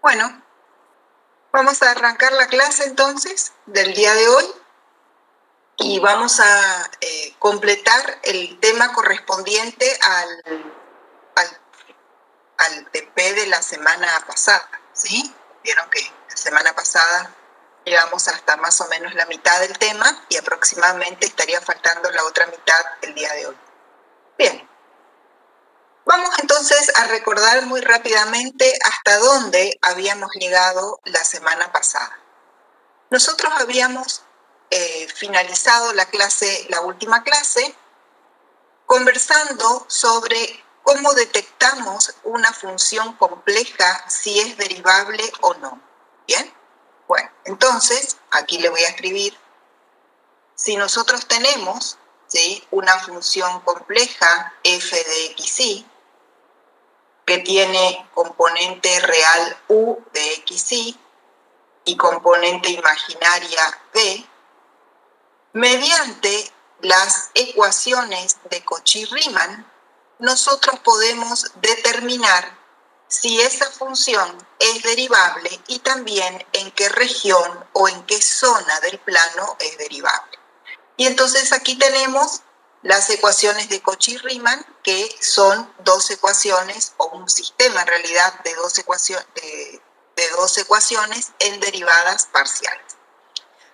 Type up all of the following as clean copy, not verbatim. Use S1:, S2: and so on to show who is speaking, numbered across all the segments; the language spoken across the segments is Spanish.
S1: Bueno, vamos a arrancar la clase entonces del día de hoy y vamos a completar el tema correspondiente al TP de la semana pasada, ¿sí? Vieron que la semana pasada llegamos hasta más o menos la mitad del tema y aproximadamente estaría faltando la otra mitad el día de hoy. Bien. Vamos entonces a recordar muy rápidamente hasta dónde habíamos llegado la semana pasada. Nosotros habíamos finalizado la última clase, conversando sobre cómo detectamos una función compleja, si es derivable o no. ¿Bien? Bueno, entonces, aquí le voy a escribir, si nosotros tenemos, ¿sí?, una función compleja f de xy, que tiene componente real u de xy y componente imaginaria b, mediante las ecuaciones de Cauchy-Riemann, nosotros podemos determinar si esa función es derivable y también en qué región o en qué zona del plano es derivable. Y entonces aquí tenemos las ecuaciones de Cauchy-Riemann, que son dos ecuaciones, o un sistema en realidad de dos ecuaciones en derivadas parciales.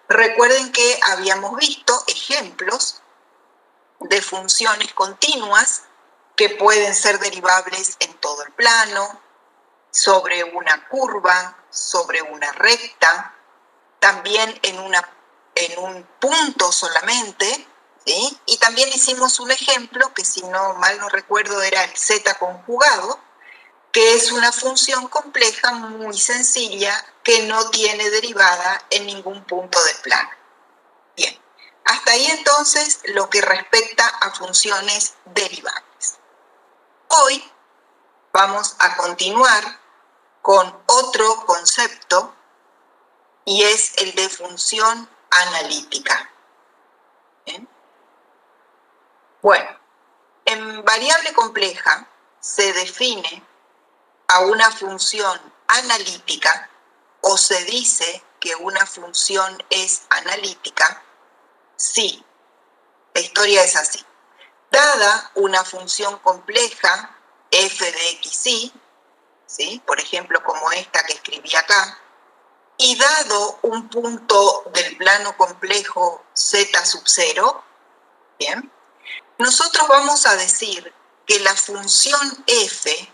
S1: Recuerden que habíamos visto ejemplos de funciones continuas que pueden ser derivables en todo el plano, sobre una curva, sobre una recta, también en un punto solamente, ¿sí? Y también hicimos un ejemplo que, si no mal no recuerdo, era el z conjugado, que es una función compleja muy sencilla que no tiene derivada en ningún punto del plano. Bien, hasta ahí entonces lo que respecta a funciones derivables. Hoy vamos a continuar con otro concepto y es el de función analítica. ¿Bien? Bueno, en variable compleja se define a una función analítica, o se dice que una función es analítica si la historia es así. Dada una función compleja f de xy, ¿sí?, por ejemplo como esta que escribí acá, y dado un punto del plano complejo z sub 0, ¿bien?, nosotros vamos a decir que la función f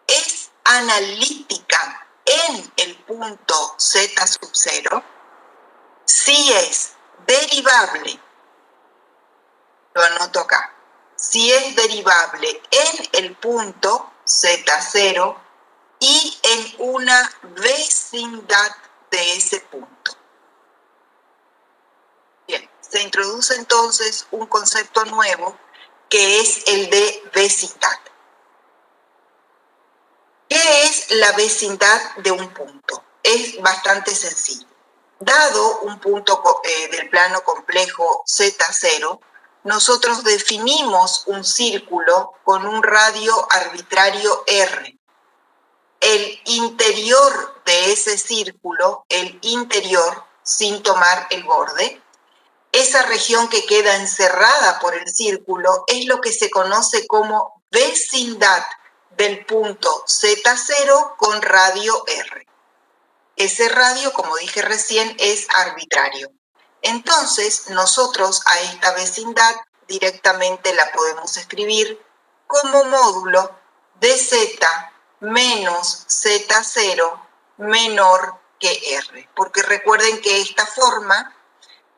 S1: es analítica en el punto z sub 0 si es derivable, lo anoto acá, si es derivable en el punto z0 y en una vecindad de ese punto. Bien, se introduce entonces un concepto nuevo que es el de vecindad. ¿Qué es la vecindad de un punto? Es bastante sencillo. Dado un punto del plano complejo Z0, nosotros definimos un círculo con un radio arbitrario R. El interior de ese círculo, el interior sin tomar el borde, esa región que queda encerrada por el círculo es lo que se conoce como vecindad del punto Z0 con radio R. Ese radio, como dije recién, es arbitrario. Entonces, nosotros a esta vecindad directamente la podemos escribir como módulo de Z menos Z0 menor que R. Porque recuerden que esta forma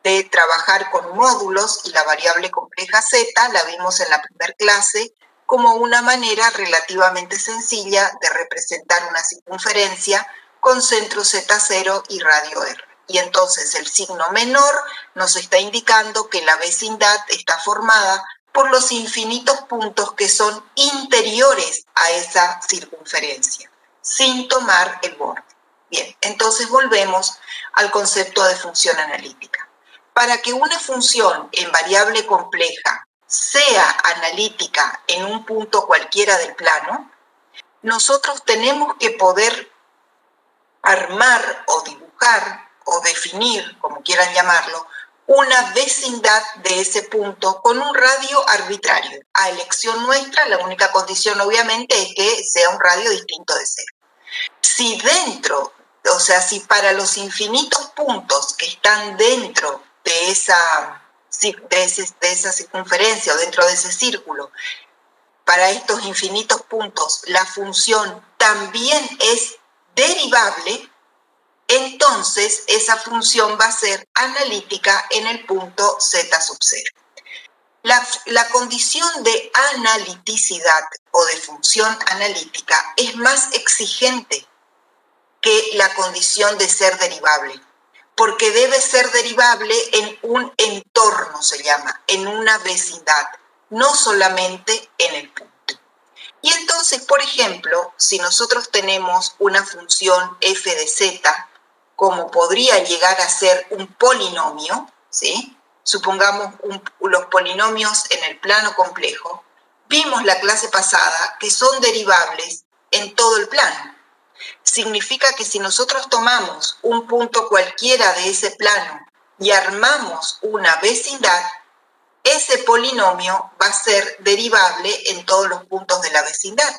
S1: de trabajar con módulos y la variable compleja Z la vimos en la primera clase como una manera relativamente sencilla de representar una circunferencia con centro Z0 y radio R. Y entonces el signo menor nos está indicando que la vecindad está formada por los infinitos puntos que son interiores a esa circunferencia, sin tomar el borde. Bien, entonces volvemos al concepto de función analítica. Para que una función en variable compleja sea analítica en un punto cualquiera del plano, nosotros tenemos que poder armar o dibujar o definir, como quieran llamarlo, una vecindad de ese punto con un radio arbitrario. A elección nuestra, la única condición obviamente es que sea un radio distinto de cero. Si dentro, o sea, si para los infinitos puntos que están dentro de esa circunferencia o dentro de ese círculo, para estos infinitos puntos la función también es derivable, entonces esa función va a ser analítica en el punto z sub 0. La condición de analiticidad o de función analítica es más exigente que la condición de ser derivable, porque debe ser derivable en un entorno, se llama, en una vecindad, no solamente en el punto. Y entonces, por ejemplo, si nosotros tenemos una función f de z, como podría llegar a ser un polinomio, ¿sí? Supongamos los polinomios en el plano complejo, vimos la clase pasada que son derivables en todo el plano. Significa que si nosotros tomamos un punto cualquiera de ese plano y armamos una vecindad, ese polinomio va a ser derivable en todos los puntos de la vecindad.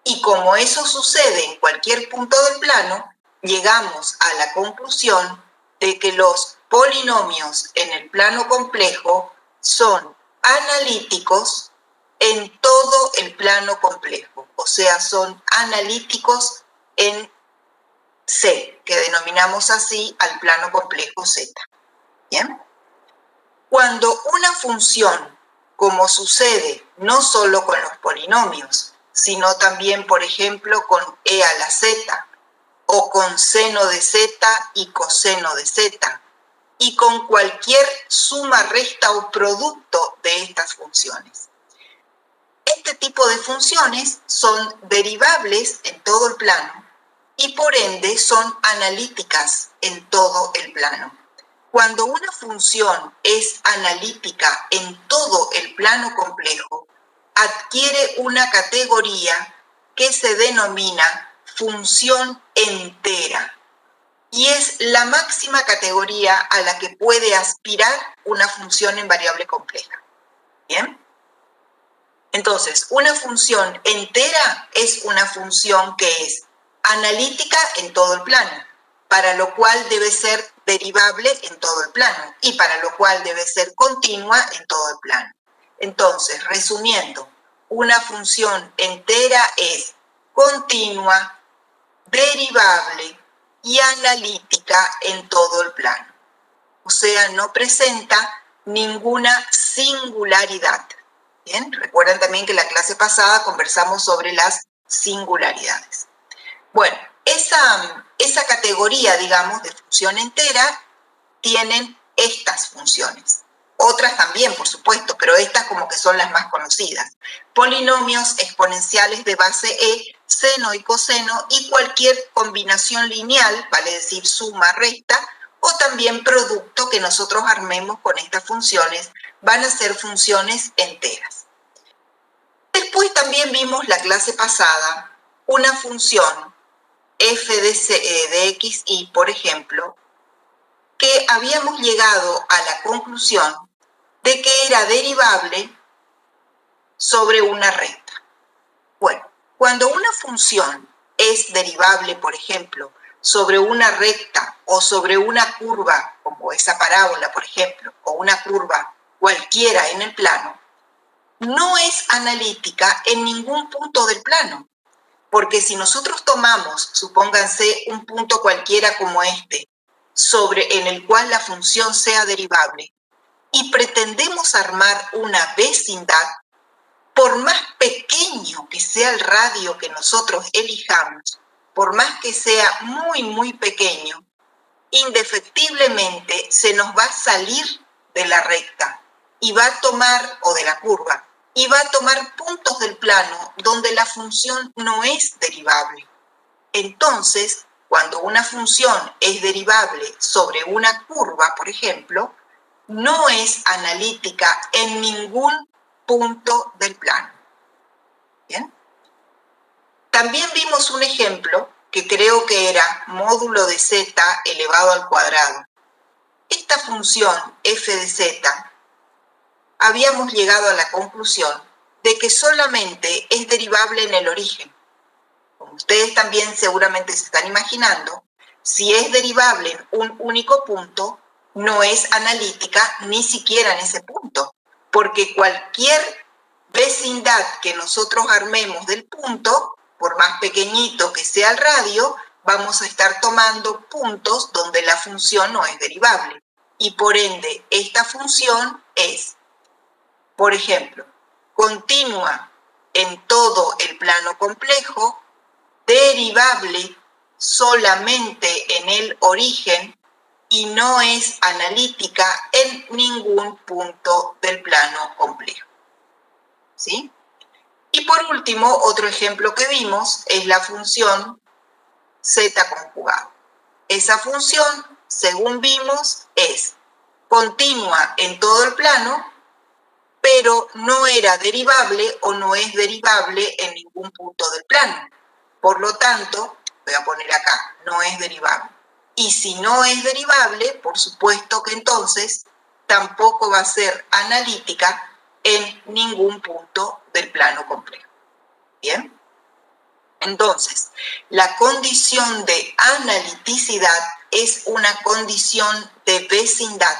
S1: Y como eso sucede en cualquier punto del plano, llegamos a la conclusión de que los polinomios en el plano complejo son analíticos en todo el plano complejo, o sea, son analíticos en C, que denominamos así al plano complejo Z. ¿Bien? Cuando una función, como sucede no solo con los polinomios, sino también, por ejemplo, con e a la z, o con seno de z y coseno de z, y con cualquier suma, resta o producto de estas funciones. Este tipo de funciones son derivables en todo el plano y por ende son analíticas en todo el plano. Cuando una función es analítica en todo el plano complejo, adquiere una categoría que se denomina función entera y es la máxima categoría a la que puede aspirar una función en variable compleja. ¿Bien? Entonces, una función entera es una función que es analítica en todo el plano, para lo cual debe ser derivable en todo el plano y para lo cual debe ser continua en todo el plano. Entonces, resumiendo, una función entera es continua, derivable y analítica en todo el plano. O sea, no presenta ninguna singularidad. Bien, recuerdan también que la clase pasada conversamos sobre las singularidades. Bueno, esa categoría, digamos, de función entera tienen estas funciones. Otras también, por supuesto, pero estas como que son las más conocidas. Polinomios exponenciales de base e, seno y coseno y cualquier combinación lineal, vale decir suma, resta, o también producto que nosotros armemos con estas funciones, van a ser funciones enteras. Después también vimos la clase pasada una función f de x, y, por ejemplo, que habíamos llegado a la conclusión de que era derivable sobre una recta. Bueno, cuando una función es derivable, por ejemplo, sobre una recta o sobre una curva, como esa parábola, por ejemplo, o una curva cualquiera en el plano, no es analítica en ningún punto del plano. Porque si nosotros tomamos, supónganse, un punto cualquiera como este, en el cual la función sea derivable, y pretendemos armar una vecindad, por más pequeño que sea el radio que nosotros elijamos, por más que sea muy, muy pequeño, indefectiblemente se nos va a salir de la recta y va a tomar, o de la curva, y va a tomar puntos del plano donde la función no es derivable. Entonces, cuando una función es derivable sobre una curva, por ejemplo, no es analítica en ningún punto del plano. ¿Bien? También vimos un ejemplo que creo que era módulo de z elevado al cuadrado. Esta función f de z, habíamos llegado a la conclusión de que solamente es derivable en el origen. Como ustedes también seguramente se están imaginando, si es derivable en un único punto, no es analítica ni siquiera en ese punto, porque cualquier vecindad que nosotros armemos del punto, por más pequeñito que sea el radio, vamos a estar tomando puntos donde la función no es derivable. Y por ende, esta función es, por ejemplo, continua en todo el plano complejo, derivable solamente en el origen y no es analítica en ningún punto del plano complejo. ¿Sí? Y por último, otro ejemplo que vimos es la función z conjugado. Esa función, según vimos, es continua en todo el plano, pero no era derivable o no es derivable en ningún punto del plano. Por lo tanto, voy a poner acá, no es derivable. Y si no es derivable, por supuesto que entonces tampoco va a ser analítica en ningún punto del plano complejo. ¿Bien? Entonces, la condición de analiticidad es una condición de vecindad.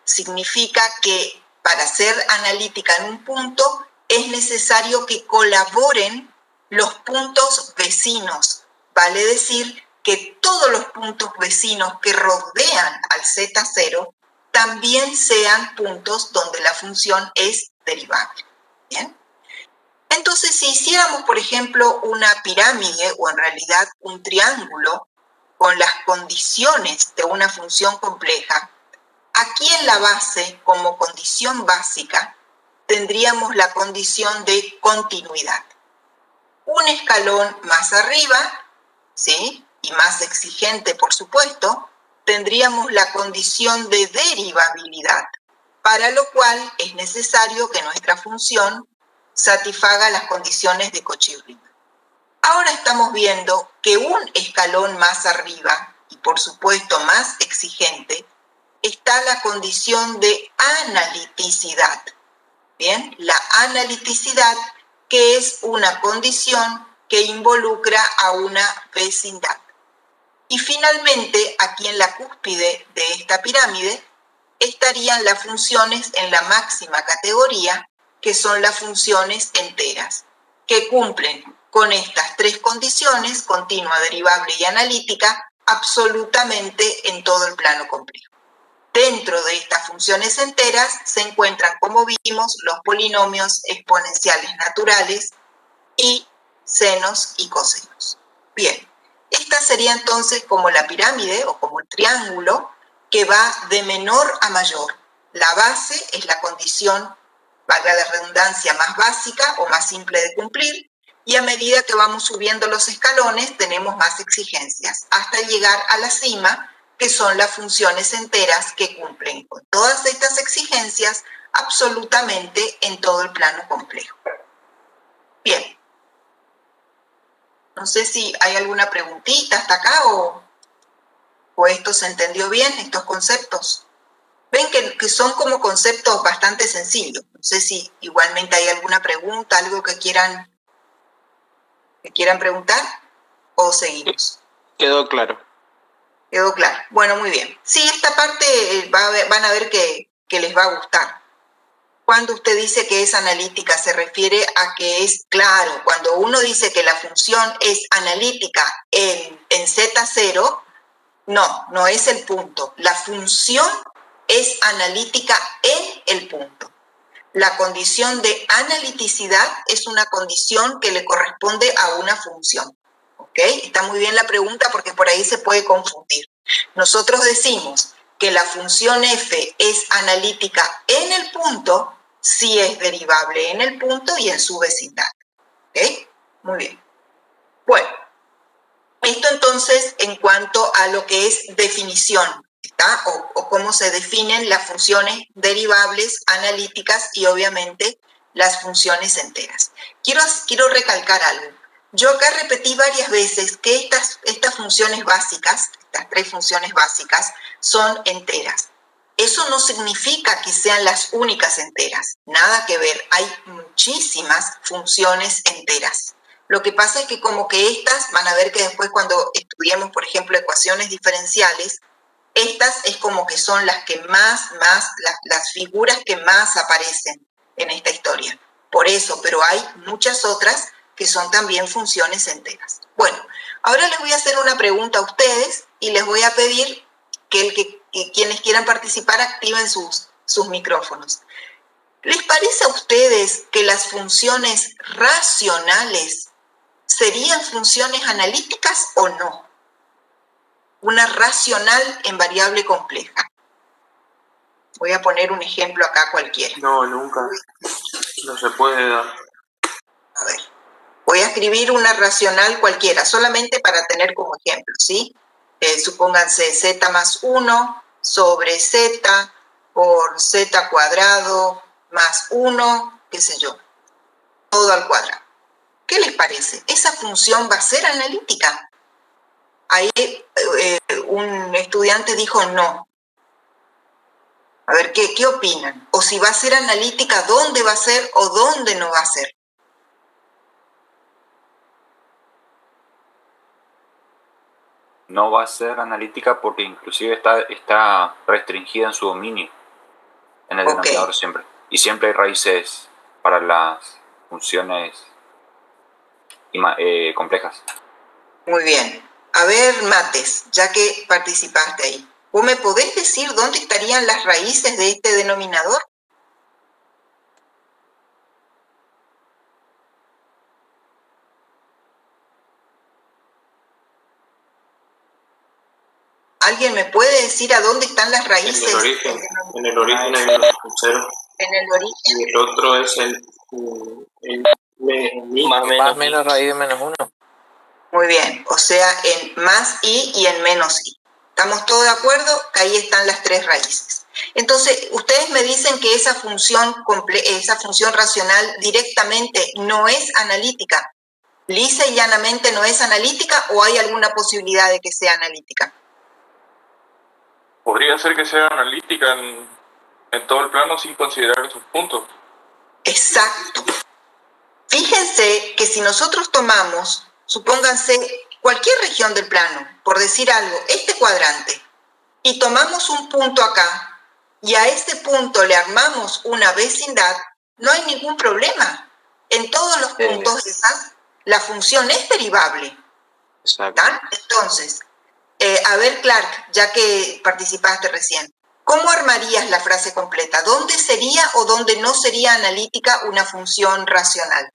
S1: Significa que para ser analítica en un punto es necesario que colaboren los puntos vecinos. Vale decir que todos los puntos vecinos que rodean al z0 también sean puntos donde la función es derivable. ¿Bien? Entonces, si hiciéramos, por ejemplo, una pirámide o en realidad un triángulo con las condiciones de una función compleja, aquí en la base, como condición básica, tendríamos la condición de continuidad. Un escalón más arriba, ¿sí? Y más exigente, por supuesto, tendríamos la condición de derivabilidad, para lo cual es necesario que nuestra función satisfaga las condiciones de Cauchy-Riemann. Ahora estamos viendo que un escalón más arriba, y por supuesto más exigente, está la condición de analiticidad. Bien, la analiticidad, que es una condición que involucra a una vecindad. Y finalmente, aquí en la cúspide de esta pirámide, estarían las funciones en la máxima categoría, que son las funciones enteras, que cumplen con estas tres condiciones, continua, derivable y analítica, absolutamente en todo el plano complejo. Dentro de estas funciones enteras se encuentran, como vimos, los polinomios exponenciales naturales y senos y cosenos. Bien, esta sería entonces como la pirámide o como el triángulo que va de menor a mayor. La base es la condición, valga la redundancia, más básica o más simple de cumplir, y a medida que vamos subiendo los escalones tenemos más exigencias, hasta llegar a la cima, que son las funciones enteras que cumplen con todas estas exigencias absolutamente en todo el plano complejo. Bien. No sé si hay alguna preguntita hasta acá o esto se entendió bien, estos conceptos. Ven que son como conceptos bastante sencillos. No sé si igualmente hay alguna pregunta, algo que quieran preguntar o seguimos.
S2: Quedó claro.
S1: Quedó claro. Bueno, muy bien. Sí, esta parte van a ver que les va a gustar. Cuando usted dice que es analítica, se refiere a que es claro. Cuando uno dice que la función es analítica en Z0, no es el punto. La función es analítica en el punto. La condición de analiticidad es una condición que le corresponde a una función. ¿Ok? Está muy bien la pregunta porque por ahí se puede confundir. Nosotros decimos que la función f es analítica en el punto si es derivable en el punto y en su vecindad. ¿Ok? Muy bien. Bueno, esto entonces en cuanto a lo que es definición, ¿está? O cómo se definen las funciones derivables, analíticas y obviamente las funciones enteras. Quiero recalcar algo. Yo acá repetí varias veces que estas funciones básicas, estas 3 funciones básicas, son enteras. Eso no significa que sean las únicas enteras, nada que ver, hay muchísimas funciones enteras. Lo que pasa es que como que estas, van a ver que después cuando estudiemos, por ejemplo, ecuaciones diferenciales, estas es como que son las que las figuras que más aparecen en esta historia. Por eso, pero hay muchas otras que son también funciones enteras. Bueno, ahora les voy a hacer una pregunta a ustedes y les voy a pedir que quienes quieran participar activen sus micrófonos. ¿Les parece a ustedes que las funciones racionales serían funciones analíticas o no? Una racional en variable compleja. Voy a poner un ejemplo acá cualquiera.
S2: No, nunca. No se puede dar.
S1: A ver, voy a escribir una racional cualquiera, solamente para tener como ejemplo, ¿sí? Supónganse z más 1 sobre z por z cuadrado más 1, qué sé yo, todo al cuadrado. ¿Qué les parece? ¿Esa función va a ser analítica? Ahí un estudiante dijo no. A ver, ¿qué opinan? O si va a ser analítica, ¿dónde va a ser o dónde no va a ser?
S3: No va a ser analítica porque inclusive está restringida en su dominio, en el denominador siempre. Y siempre hay raíces para las funciones complejas.
S1: Muy bien. A ver, Mates, ya que participaste ahí, ¿vos me podés decir dónde estarían las raíces de este denominador? ¿Alguien me puede decir a dónde están las raíces?
S2: En el origen hay un cero.
S1: En el origen.
S2: Y el otro es
S4: más menos raíz de menos 1.
S1: Muy bien, o sea, en más i y en menos i. ¿Estamos todos de acuerdo? Ahí están las 3 raíces. Entonces, ustedes me dicen que esa función racional directamente no es analítica. ¿Lisa y llanamente no es analítica o hay alguna posibilidad de que sea analítica?
S5: Podría ser que sea analítica en todo el plano sin considerar esos puntos.
S1: Exacto. Fíjense que si nosotros tomamos, supónganse, cualquier región del plano, por decir algo, este cuadrante, y tomamos un punto acá, y a este punto le armamos una vecindad, no hay ningún problema. En todos los puntos esas, la función es derivable.
S4: Exacto.
S1: Entonces, a ver, Clark, ya que participaste recién, ¿cómo armarías la frase completa? ¿Dónde sería o dónde no sería analítica una función racional?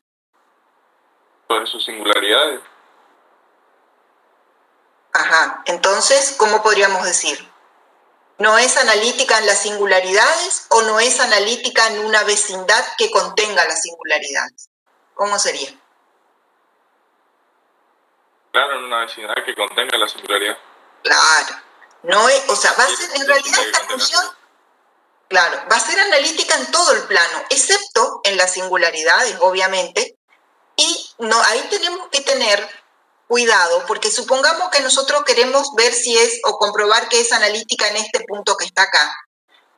S5: Por sus singularidades.
S1: Ajá, entonces, ¿cómo podríamos decir? ¿No es analítica en las singularidades o no es analítica en una vecindad que contenga las singularidades? ¿Cómo sería?
S5: Claro, en una vecindad que contenga la singularidad.
S1: Claro. No es, o sea, va a ser en realidad esta función, claro, va a ser analítica en todo el plano, excepto en las singularidades, obviamente, y no, ahí tenemos que tener cuidado, porque supongamos que nosotros queremos ver si es o comprobar que es analítica en este punto que está acá,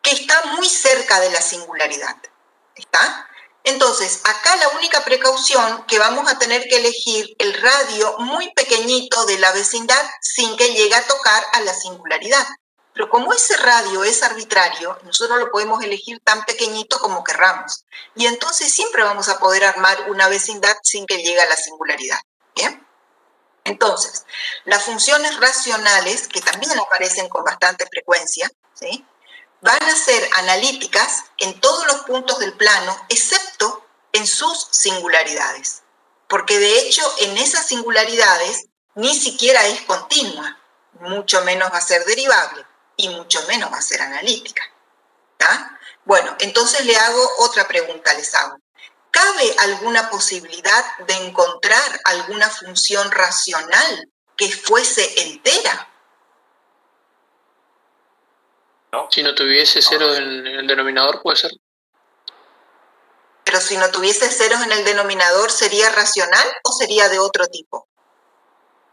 S1: que está muy cerca de la singularidad. ¿Está? Entonces, acá la única precaución que vamos a tener que elegir el radio muy pequeñito de la vecindad sin que llegue a tocar a la singularidad. Pero como ese radio es arbitrario, nosotros lo podemos elegir tan pequeñito como querramos. Y entonces siempre vamos a poder armar una vecindad sin que llegue a la singularidad. ¿Bien? Entonces, las funciones racionales, que también aparecen con bastante frecuencia, ¿sí?, van a ser analíticas en todos los puntos del plano, excepto en sus singularidades. Porque de hecho, en esas singularidades ni siquiera es continua, mucho menos va a ser derivable y mucho menos va a ser analítica. ¿Tá? Bueno, entonces le hago otra pregunta, les hago. ¿Cabe alguna posibilidad de encontrar alguna función racional que fuese entera?
S4: No. Si no tuviese cero en el denominador, puede ser.
S1: Pero si no tuviese ceros en el denominador, ¿sería racional o sería de otro tipo?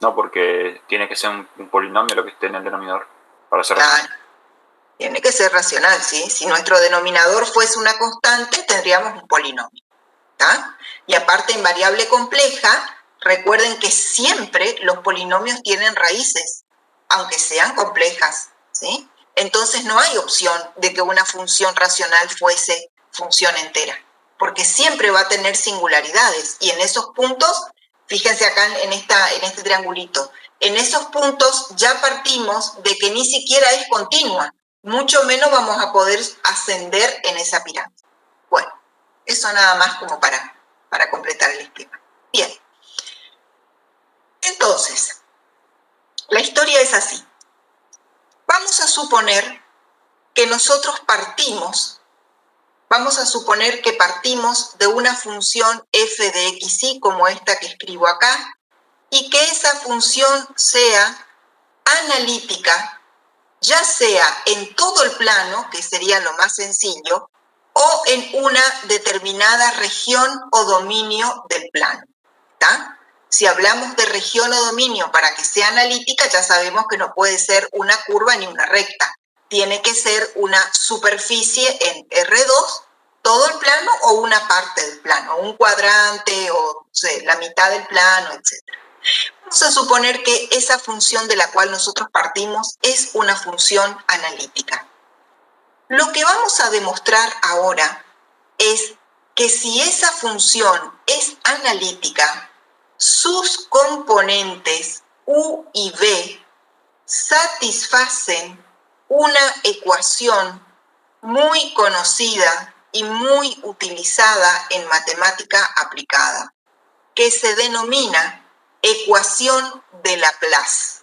S3: No, porque tiene que ser un polinomio lo que esté en el denominador para ser
S1: Claro.
S3: racional.
S1: Tiene que ser racional, ¿sí? Si nuestro denominador fuese una constante, tendríamos un polinomio. ¿Tá? Y aparte, en variable compleja, recuerden que siempre los polinomios tienen raíces, aunque sean complejas, ¿sí? Entonces no hay opción de que una función racional fuese función entera, porque siempre va a tener singularidades. Y en esos puntos, fíjense acá en este triangulito, en esos puntos ya partimos de que ni siquiera es continua, mucho menos vamos a poder ascender en esa pirámide. Bueno, eso nada más como para completar el esquema. Bien. Entonces, la historia es así. Vamos a suponer que nosotros partimos de una función f de xy, como esta que escribo acá, y que esa función sea analítica, ya sea en todo el plano, que sería lo más sencillo, o en una determinada región o dominio del plano. ¿Tá? Si hablamos de región o dominio para que sea analítica, ya sabemos que no puede ser una curva ni una recta. Tiene que ser una superficie en R2, todo el plano o una parte del plano, un cuadrante o no sé, la mitad del plano, etc. Vamos a suponer que esa función de la cual nosotros partimos es una función analítica. Lo que vamos a demostrar ahora es que si esa función es analítica, sus componentes u y v satisfacen una ecuación muy conocida y muy utilizada en matemática aplicada, que se denomina ecuación de Laplace,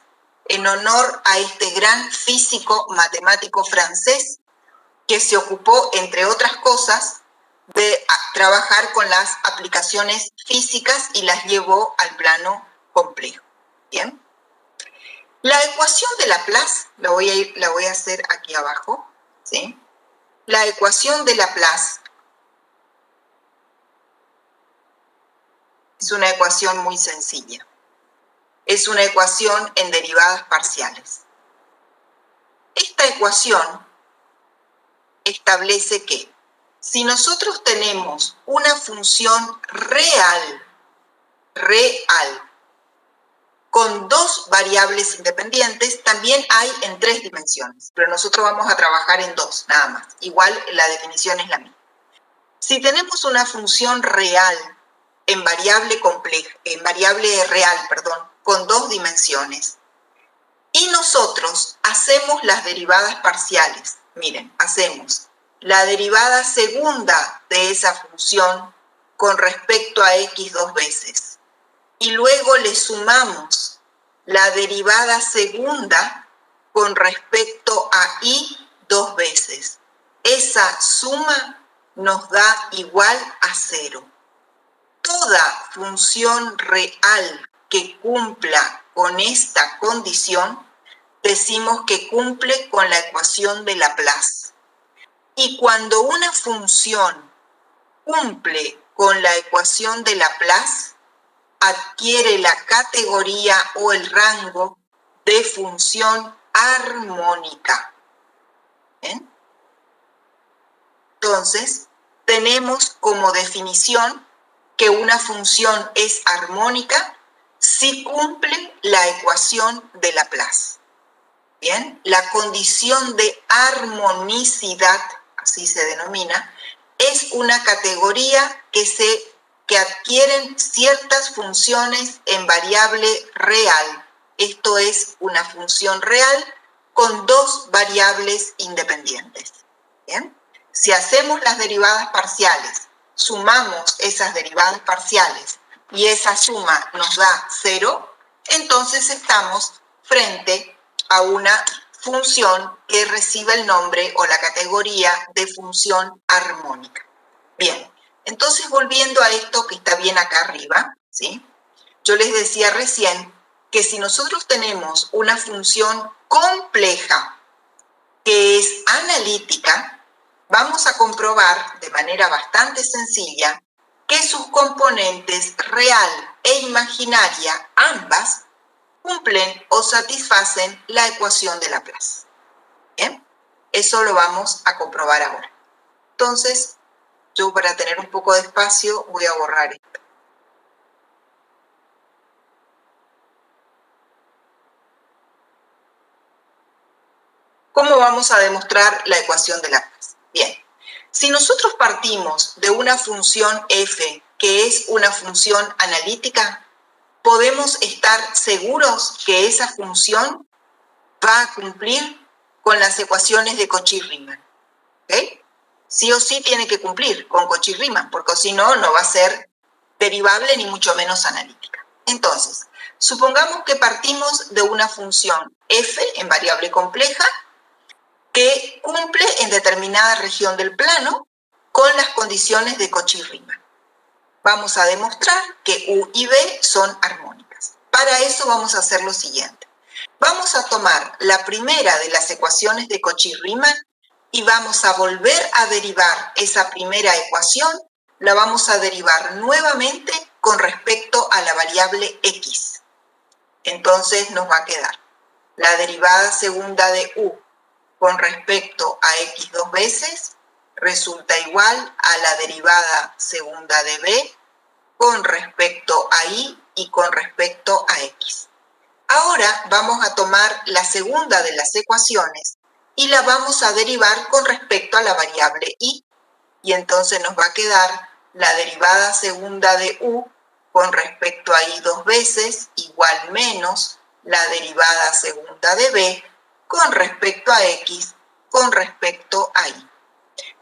S1: en honor a este gran físico matemático francés que se ocupó, entre otras cosas, de trabajar con las aplicaciones físicas y las llevó al plano complejo. ¿Bien? La ecuación de Laplace, la voy a hacer aquí abajo, ¿sí? La ecuación de Laplace es una ecuación muy sencilla. Es una ecuación en derivadas parciales. Esta ecuación establece que si nosotros tenemos una función real, con dos variables independientes, también hay en 3 dimensiones, pero nosotros vamos a trabajar en 2, nada más. Igual la definición es la misma. Si tenemos una función real en variable real, con 2 dimensiones, y nosotros hacemos las derivadas parciales, miren, hacemos la derivada segunda de esa función con respecto a x 2 veces. Y luego le sumamos la derivada segunda con respecto a y 2 veces. Esa suma nos da igual a 0. Toda función real que cumpla con esta condición, decimos que cumple con la ecuación de Laplace. Y cuando una función cumple con la ecuación de Laplace, adquiere la categoría o el rango de función armónica. ¿Bien? Entonces, tenemos como definición que una función es armónica si cumple la ecuación de Laplace. ¿Bien? La condición de armonicidad, así se denomina, es una categoría que adquieren ciertas funciones en variable real. Esto es una función real con 2 variables independientes. ¿Bien? Si hacemos las derivadas parciales, sumamos esas derivadas parciales y esa suma nos da 0, entonces estamos frente a una función que recibe el nombre o la categoría de función armónica. Bien, entonces volviendo a esto que está bien acá arriba, ¿sí? Yo les decía recién que si nosotros tenemos una función compleja que es analítica, vamos a comprobar de manera bastante sencilla que sus componentes real e imaginaria, ambas, cumplen o satisfacen la ecuación de Laplace. ¿Bien? Eso lo vamos a comprobar ahora. Entonces, yo para tener un poco de espacio voy a borrar esto. ¿Cómo vamos a demostrar la ecuación de Laplace? Bien, si nosotros partimos de una función f, que es una función analítica, podemos estar seguros que esa función va a cumplir con las ecuaciones de Cauchy-Riemann. ¿Okay? Sí o sí tiene que cumplir con Cauchy-Riemann, porque si no, no va a ser derivable ni mucho menos analítica. Entonces, supongamos que partimos de una función f en variable compleja que cumple en determinada región del plano con las condiciones de Cauchy-Riemann. Vamos a demostrar que U y B son armónicas. Para eso vamos a hacer lo siguiente. Vamos a tomar la primera de las ecuaciones de Cauchy-Riemann y vamos a volver a derivar esa primera ecuación, la vamos a derivar nuevamente con respecto a la variable x. Entonces nos va a quedar la derivada segunda de U con respecto a x dos veces resulta igual a la derivada segunda de b con respecto a y con respecto a x. Ahora vamos a tomar la segunda de las ecuaciones y la vamos a derivar con respecto a la variable y entonces nos va a quedar la derivada segunda de u con respecto a y dos veces igual menos la derivada segunda de b con respecto a x con respecto a y.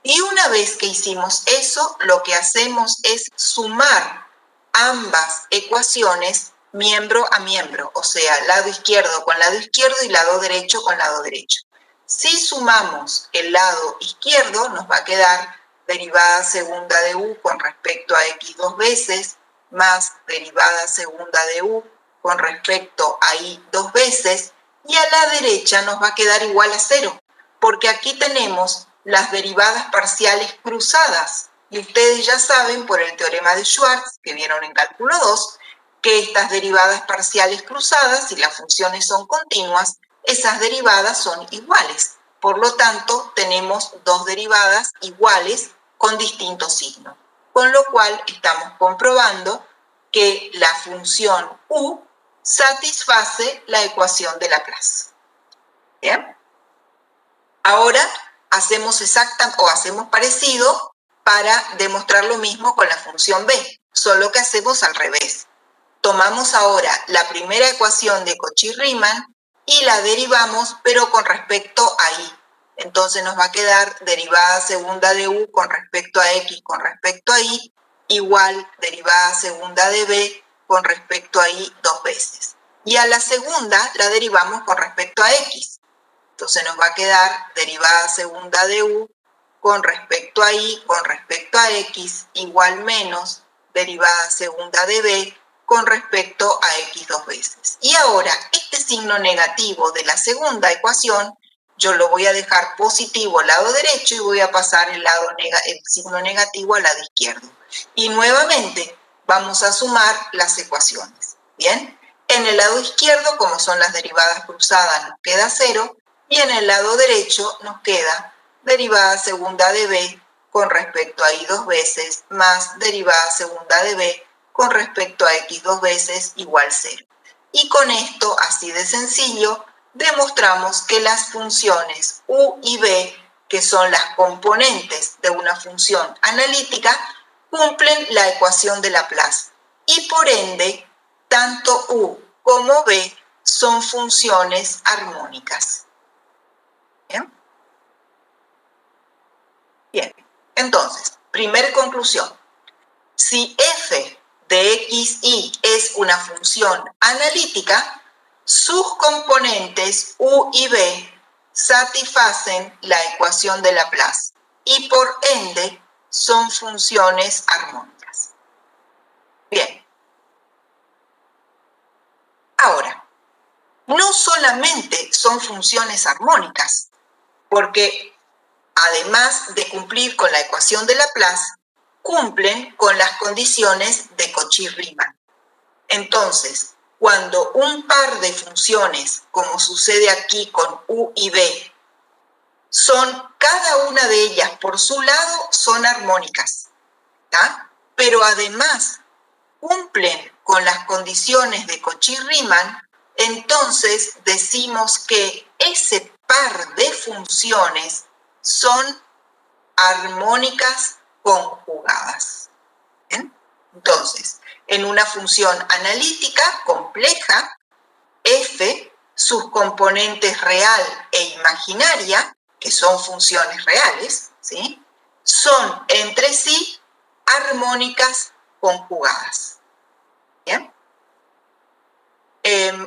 S1: Y una vez que hicimos eso, lo que hacemos es sumar ambas ecuaciones miembro a miembro, o sea, lado izquierdo con lado izquierdo y lado derecho con lado derecho. Si sumamos el lado izquierdo, nos va a quedar derivada segunda de u con respecto a x dos veces más derivada segunda de u con respecto a y dos veces, y a la derecha nos va a quedar igual a 0, porque aquí tenemos las derivadas parciales cruzadas. Y ustedes ya saben por el teorema de Schwarz, que vieron en cálculo 2, que estas derivadas parciales cruzadas, si las funciones son continuas, esas derivadas son iguales. Por lo tanto, tenemos dos derivadas iguales con distintos signos. Con lo cual, estamos comprobando que la función u satisface la ecuación de Laplace. ¿Bien? Ahora hacemos parecido para demostrar lo mismo con la función b, solo que hacemos al revés. Tomamos ahora la primera ecuación de Cauchy-Riemann y la derivamos, pero con respecto a y. Entonces nos va a quedar derivada segunda de u con respecto a x con respecto a y igual derivada segunda de b con respecto a y dos veces. Y a la segunda la derivamos con respecto a x. Entonces nos va a quedar derivada segunda de u con respecto a y con respecto a x igual menos derivada segunda de b con respecto a x dos veces. Y ahora este signo negativo de la segunda ecuación yo lo voy a dejar positivo al lado derecho y voy a pasar el signo negativo al lado izquierdo. Y nuevamente vamos a sumar las ecuaciones. ¿Bien? En el lado izquierdo, como son las derivadas cruzadas, nos queda 0. Y en el lado derecho nos queda derivada segunda de b con respecto a y dos veces más derivada segunda de b con respecto a x dos veces igual 0. Y con esto, así de sencillo, demostramos que las funciones u y b, que son las componentes de una función analítica, cumplen la ecuación de Laplace. Y por ende, tanto u como b son funciones armónicas. ¿Bien? Bien, entonces, primera conclusión. Si f de x, y es una función analítica, sus componentes u y b satisfacen la ecuación de Laplace y por ende son funciones armónicas. Bien. Ahora, no solamente son funciones armónicas, porque además de cumplir con la ecuación de Laplace, cumplen con las condiciones de Cauchy-Riemann. Entonces, cuando un par de funciones, como sucede aquí con u y b, son cada una de ellas por su lado, son armónicas, ¿tá? Pero además cumplen con las condiciones de Cauchy-Riemann, entonces decimos que ese par de funciones son armónicas conjugadas. ¿Bien? Entonces, en una función analítica compleja, f, sus componentes real e imaginaria, que son funciones reales, ¿sí?, son entre sí armónicas conjugadas. ¿Bien?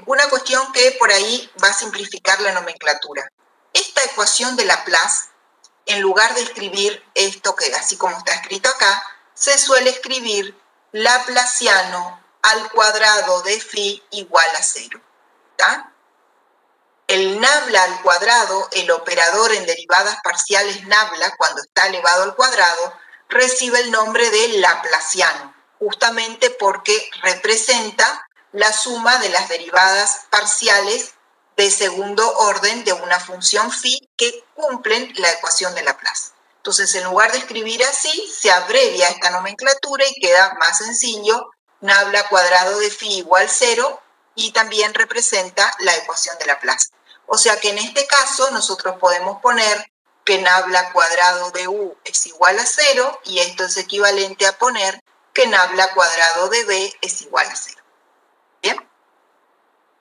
S1: Una cuestión que por ahí va a simplificar la nomenclatura. Esta ecuación de Laplace, en lugar de escribir esto que así como está escrito acá, se suele escribir Laplaciano al cuadrado de phi igual a 0. ¿Tá? El nabla al cuadrado, el operador en derivadas parciales nabla, cuando está elevado al cuadrado, recibe el nombre de Laplaciano, justamente porque representa la suma de las derivadas parciales de segundo orden de una función phi que cumplen la ecuación de Laplace. Entonces, en lugar de escribir así, se abrevia esta nomenclatura y queda más sencillo, nabla cuadrado de phi igual 0, y también representa la ecuación de Laplace. O sea que en este caso nosotros podemos poner que nabla cuadrado de u es igual a 0, y esto es equivalente a poner que nabla cuadrado de b es igual a 0. ¿Bien?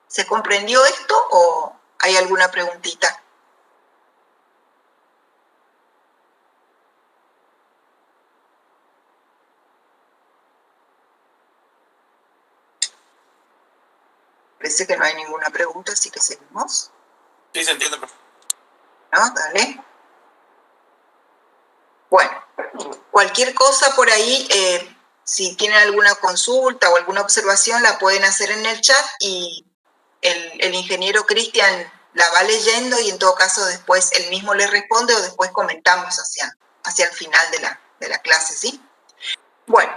S1: ¿Se comprendió esto o hay alguna preguntita? Parece que no hay ninguna pregunta, así que seguimos.
S5: Sí, se entiende.
S1: ¿No? Dale. Bueno, cualquier cosa por ahí, si tienen alguna consulta o alguna observación, la pueden hacer en el chat y el ingeniero Cristian la va leyendo y en todo caso después él mismo le responde o después comentamos hacia el final de la clase, ¿sí? Bueno,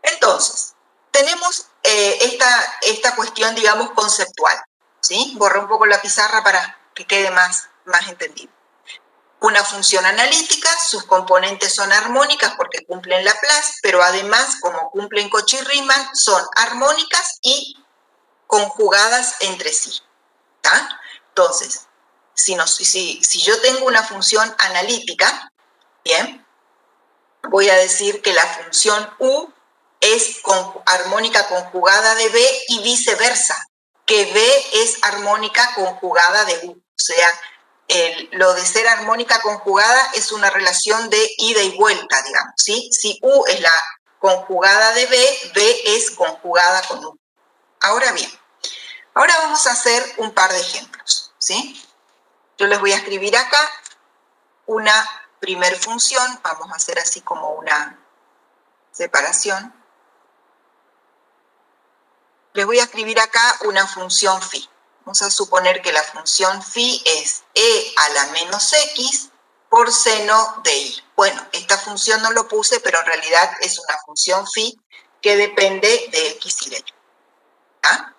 S1: entonces, tenemos esta cuestión, digamos, conceptual, ¿sí? Borré un poco la pizarra para que quede más entendido. Una función analítica, sus componentes son armónicas porque cumplen Laplace, pero además, como cumplen Cauchy-Riemann, son armónicas y conjugadas entre sí. ¿Tá? Entonces, si yo tengo una función analítica, bien, voy a decir que la función u es armónica conjugada de b y viceversa, que b es armónica conjugada de u. O sea, lo de ser armónica conjugada es una relación de ida y vuelta, digamos, ¿sí? Si u es la conjugada de b, b es conjugada con u. Ahora bien, ahora vamos a hacer un par de ejemplos, ¿sí? Yo les voy a escribir acá una primer función, vamos a hacer así como una separación. Les voy a escribir acá una función phi. Vamos a suponer que la función phi es e a la menos x por seno de i. Bueno, esta función no lo puse, pero en realidad es una función phi que depende de x y de y. ¿Ah?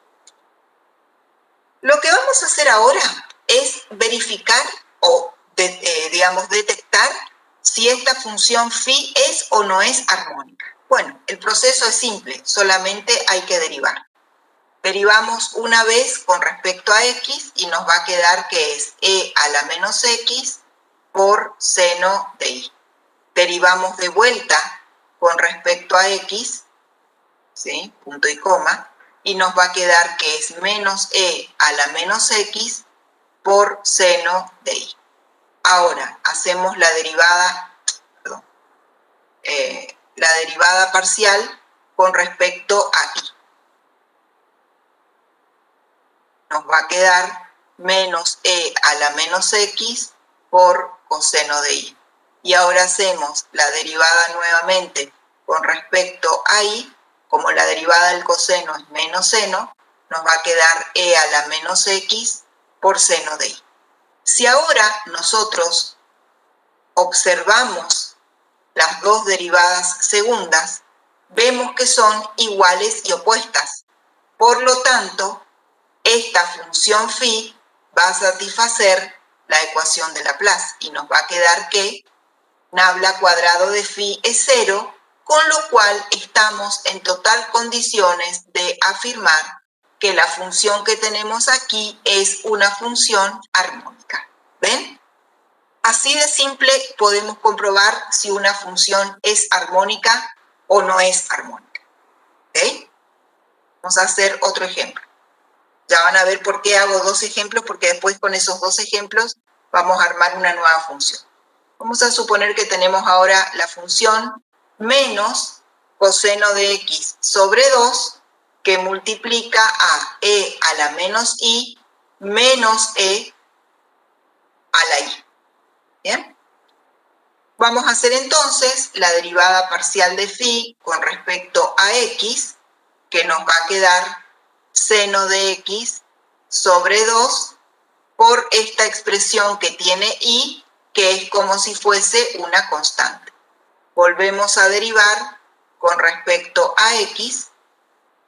S1: Lo que vamos a hacer ahora es verificar o, digamos, detectar si esta función phi es o no es armónica. Bueno, el proceso es simple, solamente hay que derivar. Derivamos una vez con respecto a x y nos va a quedar que es e a la menos x por seno de i. Derivamos de vuelta con respecto a x, ¿sí? Punto y coma, y nos va a quedar que es menos e a la menos x por seno de i. Ahora hacemos la derivada, la derivada parcial con respecto a i. Nos va a quedar menos e a la menos x por coseno de i. Y ahora hacemos la derivada nuevamente con respecto a i. Como la derivada del coseno es menos seno, nos va a quedar e a la menos x por seno de i. Si ahora nosotros observamos las dos derivadas segundas, vemos que son iguales y opuestas. Por lo tanto, esta función phi va a satisfacer la ecuación de Laplace y nos va a quedar que nabla cuadrado de phi es 0, con lo cual estamos en total condiciones de afirmar que la función que tenemos aquí es una función armónica. ¿Ven? Así de simple podemos comprobar si una función es armónica o no es armónica. ¿Ok? Vamos a hacer otro ejemplo. Ya van a ver por qué hago dos ejemplos, porque después con esos dos ejemplos vamos a armar una nueva función. Vamos a suponer que tenemos ahora la función menos coseno de x sobre 2 que multiplica a e a la menos i menos e a la i. ¿Bien? Vamos a hacer entonces la derivada parcial de phi con respecto a x, que nos va a quedar seno de x sobre 2 por esta expresión que tiene i, que es como si fuese una constante. Volvemos a derivar con respecto a x,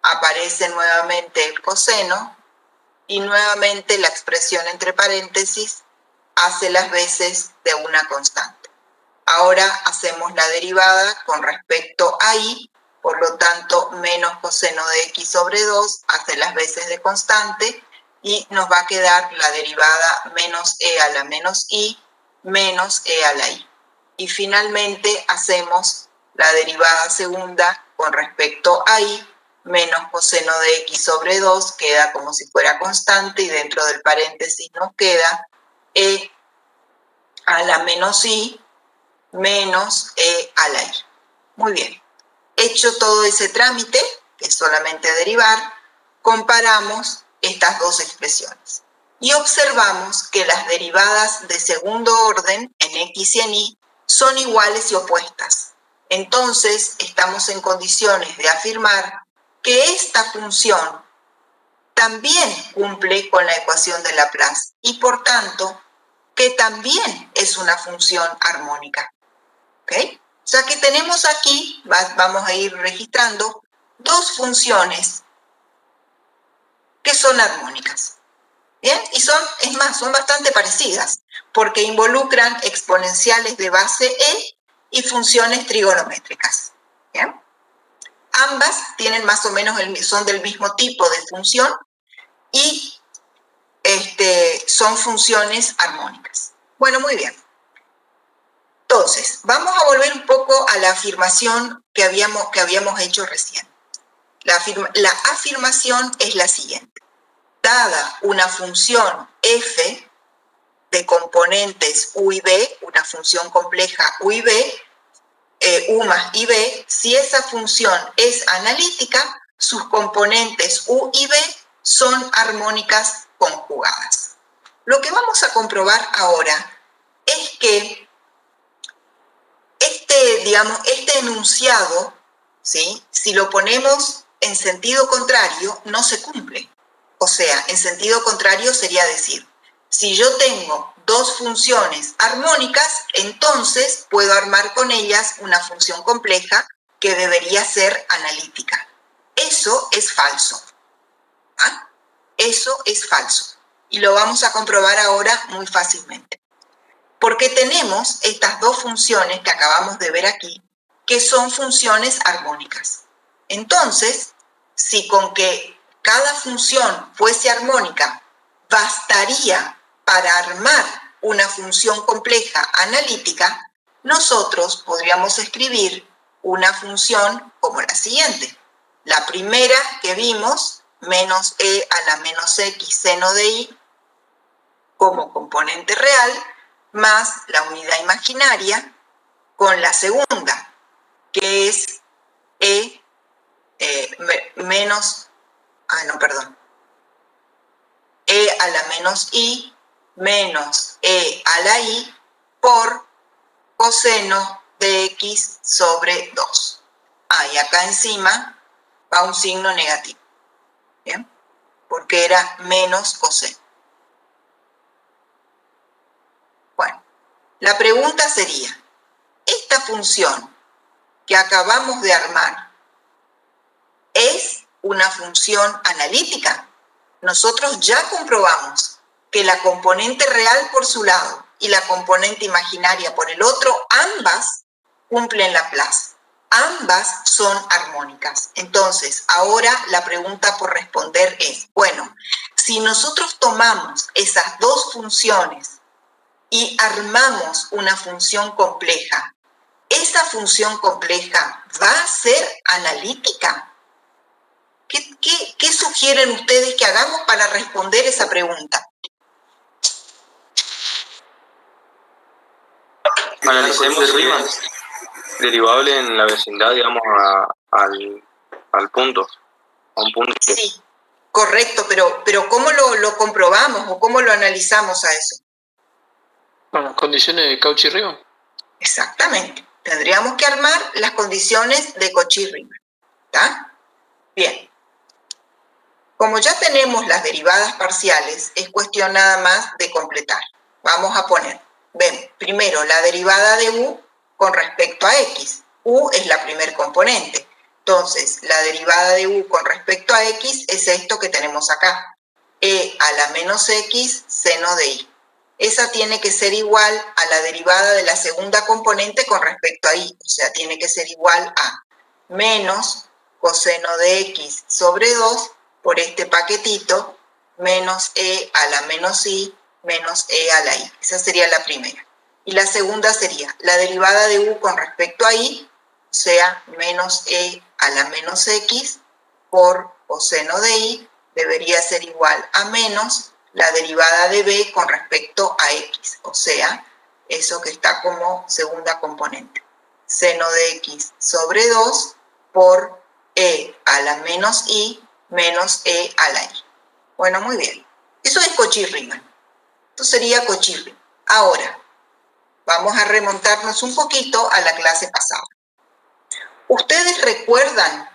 S1: aparece nuevamente el coseno y nuevamente la expresión entre paréntesis hace las veces de una constante. Ahora hacemos la derivada con respecto a i, por lo tanto menos coseno de x sobre 2 hace las veces de constante y nos va a quedar la derivada menos e a la menos i menos e a la i. Y finalmente hacemos la derivada segunda con respecto a i, menos coseno de x sobre 2 queda como si fuera constante y dentro del paréntesis nos queda e a la menos i menos e a la i. Muy bien. Hecho todo ese trámite, que es solamente derivar, comparamos estas dos expresiones y observamos que las derivadas de segundo orden en x y en y son iguales y opuestas. Entonces, estamos en condiciones de afirmar que esta función también cumple con la ecuación de Laplace y, por tanto, que también es una función armónica. ¿Ok? O sea que tenemos aquí, vamos a ir registrando, dos funciones que son armónicas. ¿Bien? Y es más, son bastante parecidas, porque involucran exponenciales de base e y funciones trigonométricas. ¿Bien? Ambas tienen más o menos son del mismo tipo de función y son funciones armónicas. Bueno, muy bien. Entonces, vamos a volver un poco a la afirmación que habíamos hecho recién. La afirmación es la siguiente. Dada una función f de componentes u y b, una función compleja u y b, u más y b, si esa función es analítica, sus componentes u y b son armónicas conjugadas. Lo que vamos a comprobar ahora es que este enunciado, ¿sí?, si lo ponemos en sentido contrario, no se cumple. O sea, en sentido contrario sería decir, si yo tengo dos funciones armónicas, entonces puedo armar con ellas una función compleja que debería ser analítica. Eso es falso. ¿Ah? Eso es falso. Y lo vamos a comprobar ahora muy fácilmente. Porque tenemos estas dos funciones que acabamos de ver aquí, que son funciones armónicas. Entonces, si con que cada función fuese armónica bastaría para armar una función compleja analítica, nosotros podríamos escribir una función como la siguiente. La primera que vimos, menos e a la menos x seno de y, como componente real, más la unidad imaginaria, con la segunda, que es e e a la menos i menos e a la i por coseno de x sobre 2. Y acá encima va un signo negativo, ¿bien? Porque era menos coseno. La pregunta sería, ¿esta función que acabamos de armar es una función analítica? Nosotros ya comprobamos que la componente real por su lado y la componente imaginaria por el otro, ambas cumplen Laplace. Ambas son armónicas. Entonces, ahora la pregunta por responder es, bueno, si nosotros tomamos esas dos funciones y armamos una función compleja, ¿esa función compleja va a ser analítica? ¿Qué sugieren ustedes que hagamos para responder esa pregunta?
S2: Analicemos Riemann, derivable en la vecindad, digamos, al punto, a un punto.
S1: Sí, correcto, pero ¿cómo lo comprobamos o cómo lo analizamos a eso?
S4: Con las condiciones de Cauchy-Riemann.
S1: Exactamente. Tendríamos que armar las condiciones de Cauchy-Riemann. ¿Está? Bien. Como ya tenemos las derivadas parciales, es cuestión nada más de completar. Vamos a poner, ven, primero la derivada de u con respecto a x. U es la primer componente. Entonces, la derivada de u con respecto a x es esto que tenemos acá. E a la menos x seno de y. Esa tiene que ser igual a la derivada de la segunda componente con respecto a y. O sea, tiene que ser igual a menos coseno de x sobre 2 por este paquetito, menos e a la menos y, menos e a la y. Esa sería la primera. Y la segunda sería la derivada de u con respecto a y, o sea, menos e a la menos x por coseno de y, debería ser igual a menos la derivada de b con respecto a x, o sea, eso que está como segunda componente. Seno de x sobre 2 por e a la menos y menos e a la y. Bueno, muy bien. Eso es Cauchy-Riemann. Esto sería Cauchy-Riemann. Ahora, vamos a remontarnos un poquito a la clase pasada. ¿Ustedes recuerdan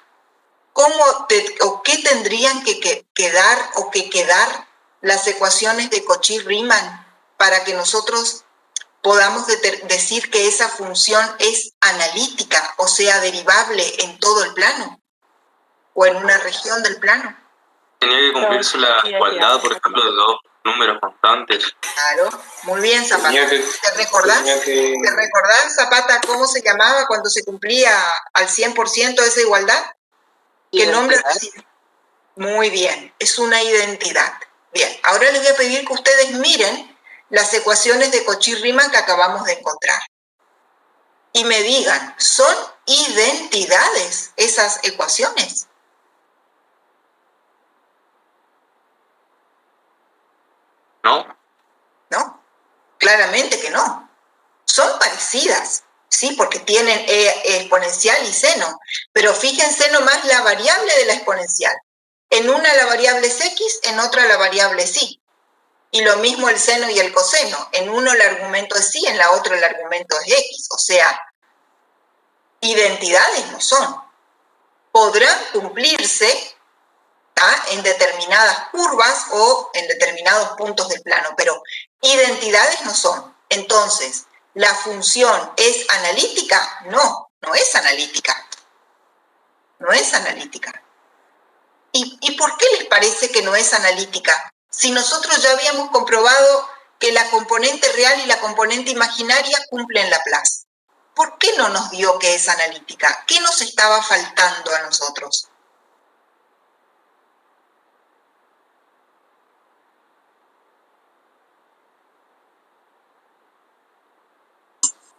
S1: qué tendrían que quedar o que quedar las ecuaciones de Cauchy-Riemann para que nosotros podamos decir que esa función es analítica, o sea, derivable en todo el plano o en una región del plano?
S2: Tenía que cumplirse la igualdad, por ejemplo, de dos números constantes.
S1: Claro, muy bien, Zapata. ¿Te recordás? ¿Te recordás, Zapata, cómo se llamaba cuando se cumplía al 100% esa igualdad? ¿Qué nombre recibe? Muy bien, es una identidad. Bien, ahora les voy a pedir que ustedes miren las ecuaciones de Cauchy-Riemann que acabamos de encontrar. Y me digan, ¿son identidades esas ecuaciones?
S2: ¿No?
S1: No, claramente que no. Son parecidas, sí, porque tienen exponencial y seno, pero fíjense nomás la variable de la exponencial. En una la variable es x, en otra la variable es y. Y lo mismo el seno y el coseno. En uno el argumento es y, en la otra el argumento es x. O sea, identidades no son. Podrán cumplirse en determinadas curvas o en determinados puntos del plano, pero identidades no son. Entonces, ¿la función es analítica? No, no es analítica. No es analítica. ¿Y por qué les parece que no es analítica? Si nosotros ya habíamos comprobado que la componente real y la componente imaginaria cumplen Laplace. ¿Por qué no nos dio que es analítica? ¿Qué nos estaba faltando a nosotros?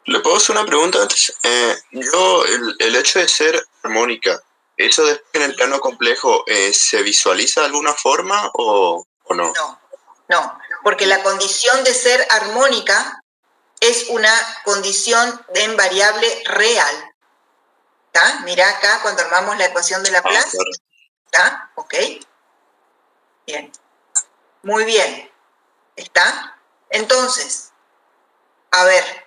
S6: ¿Le puedo hacer una pregunta antes? El hecho de ser armónica, ¿eso después en el plano complejo se visualiza de alguna forma o no?
S1: No, porque la condición de ser armónica es una condición en variable real. ¿Está? Mira acá cuando armamos la ecuación de Laplace.
S6: Claro.
S1: ¿Está? ¿Ok? Bien. Muy bien. ¿Está? Entonces, a ver.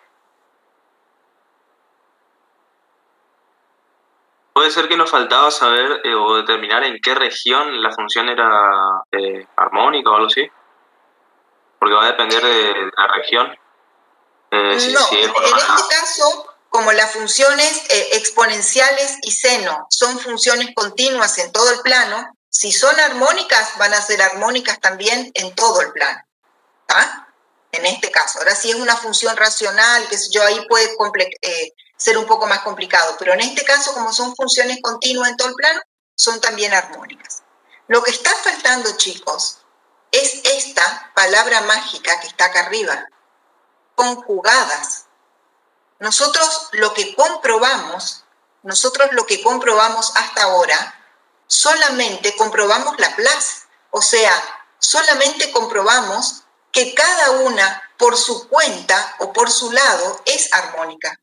S2: Puede ser que nos faltaba saber o determinar en qué región la función era armónica o algo así. Porque va a depender de la región. Sí,
S1: No,
S2: sí,
S1: en este caso, como las funciones exponenciales y seno son funciones continuas en todo el plano, si son armónicas, van a ser armónicas también en todo el plano. ¿Ah? En este caso. Ahora, si es una función racional, qué sé yo, ahí puede ser un poco más complicado, pero en este caso, como son funciones continuas en todo el plano, son también armónicas. Lo que está faltando, chicos, es esta palabra mágica que está acá arriba, conjugadas. Nosotros lo que comprobamos hasta ahora, solamente comprobamos Laplace, o sea, solamente comprobamos que cada una por su cuenta o por su lado es armónica,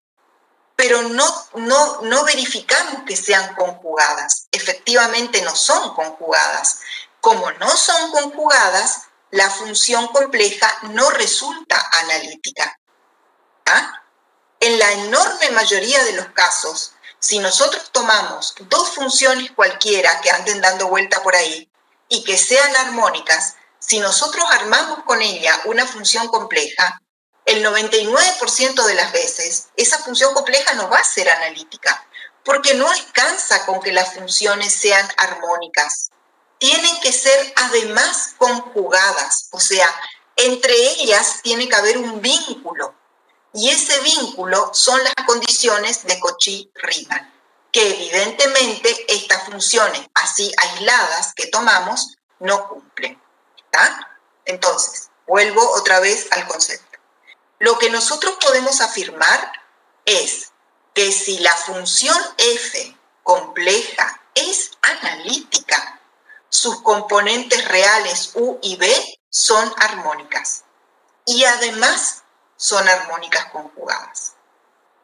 S1: pero no verificamos que sean conjugadas. Efectivamente no son conjugadas. Como no son conjugadas, la función compleja no resulta analítica. ¿Ah? En la enorme mayoría de los casos, si nosotros tomamos dos funciones cualquiera que anden dando vuelta por ahí y que sean armónicas, si nosotros armamos con ella una función compleja, el 99% de las veces esa función compleja no va a ser analítica, porque no alcanza con que las funciones sean armónicas. Tienen que ser además conjugadas, o sea, entre ellas tiene que haber un vínculo. Y ese vínculo son las condiciones de Cauchy-Riemann, que evidentemente estas funciones así aisladas que tomamos no cumplen. ¿Está? Entonces, vuelvo otra vez al concepto. Lo que nosotros podemos afirmar es que si la función f compleja es analítica, sus componentes reales u y b son armónicas. Y además son armónicas conjugadas.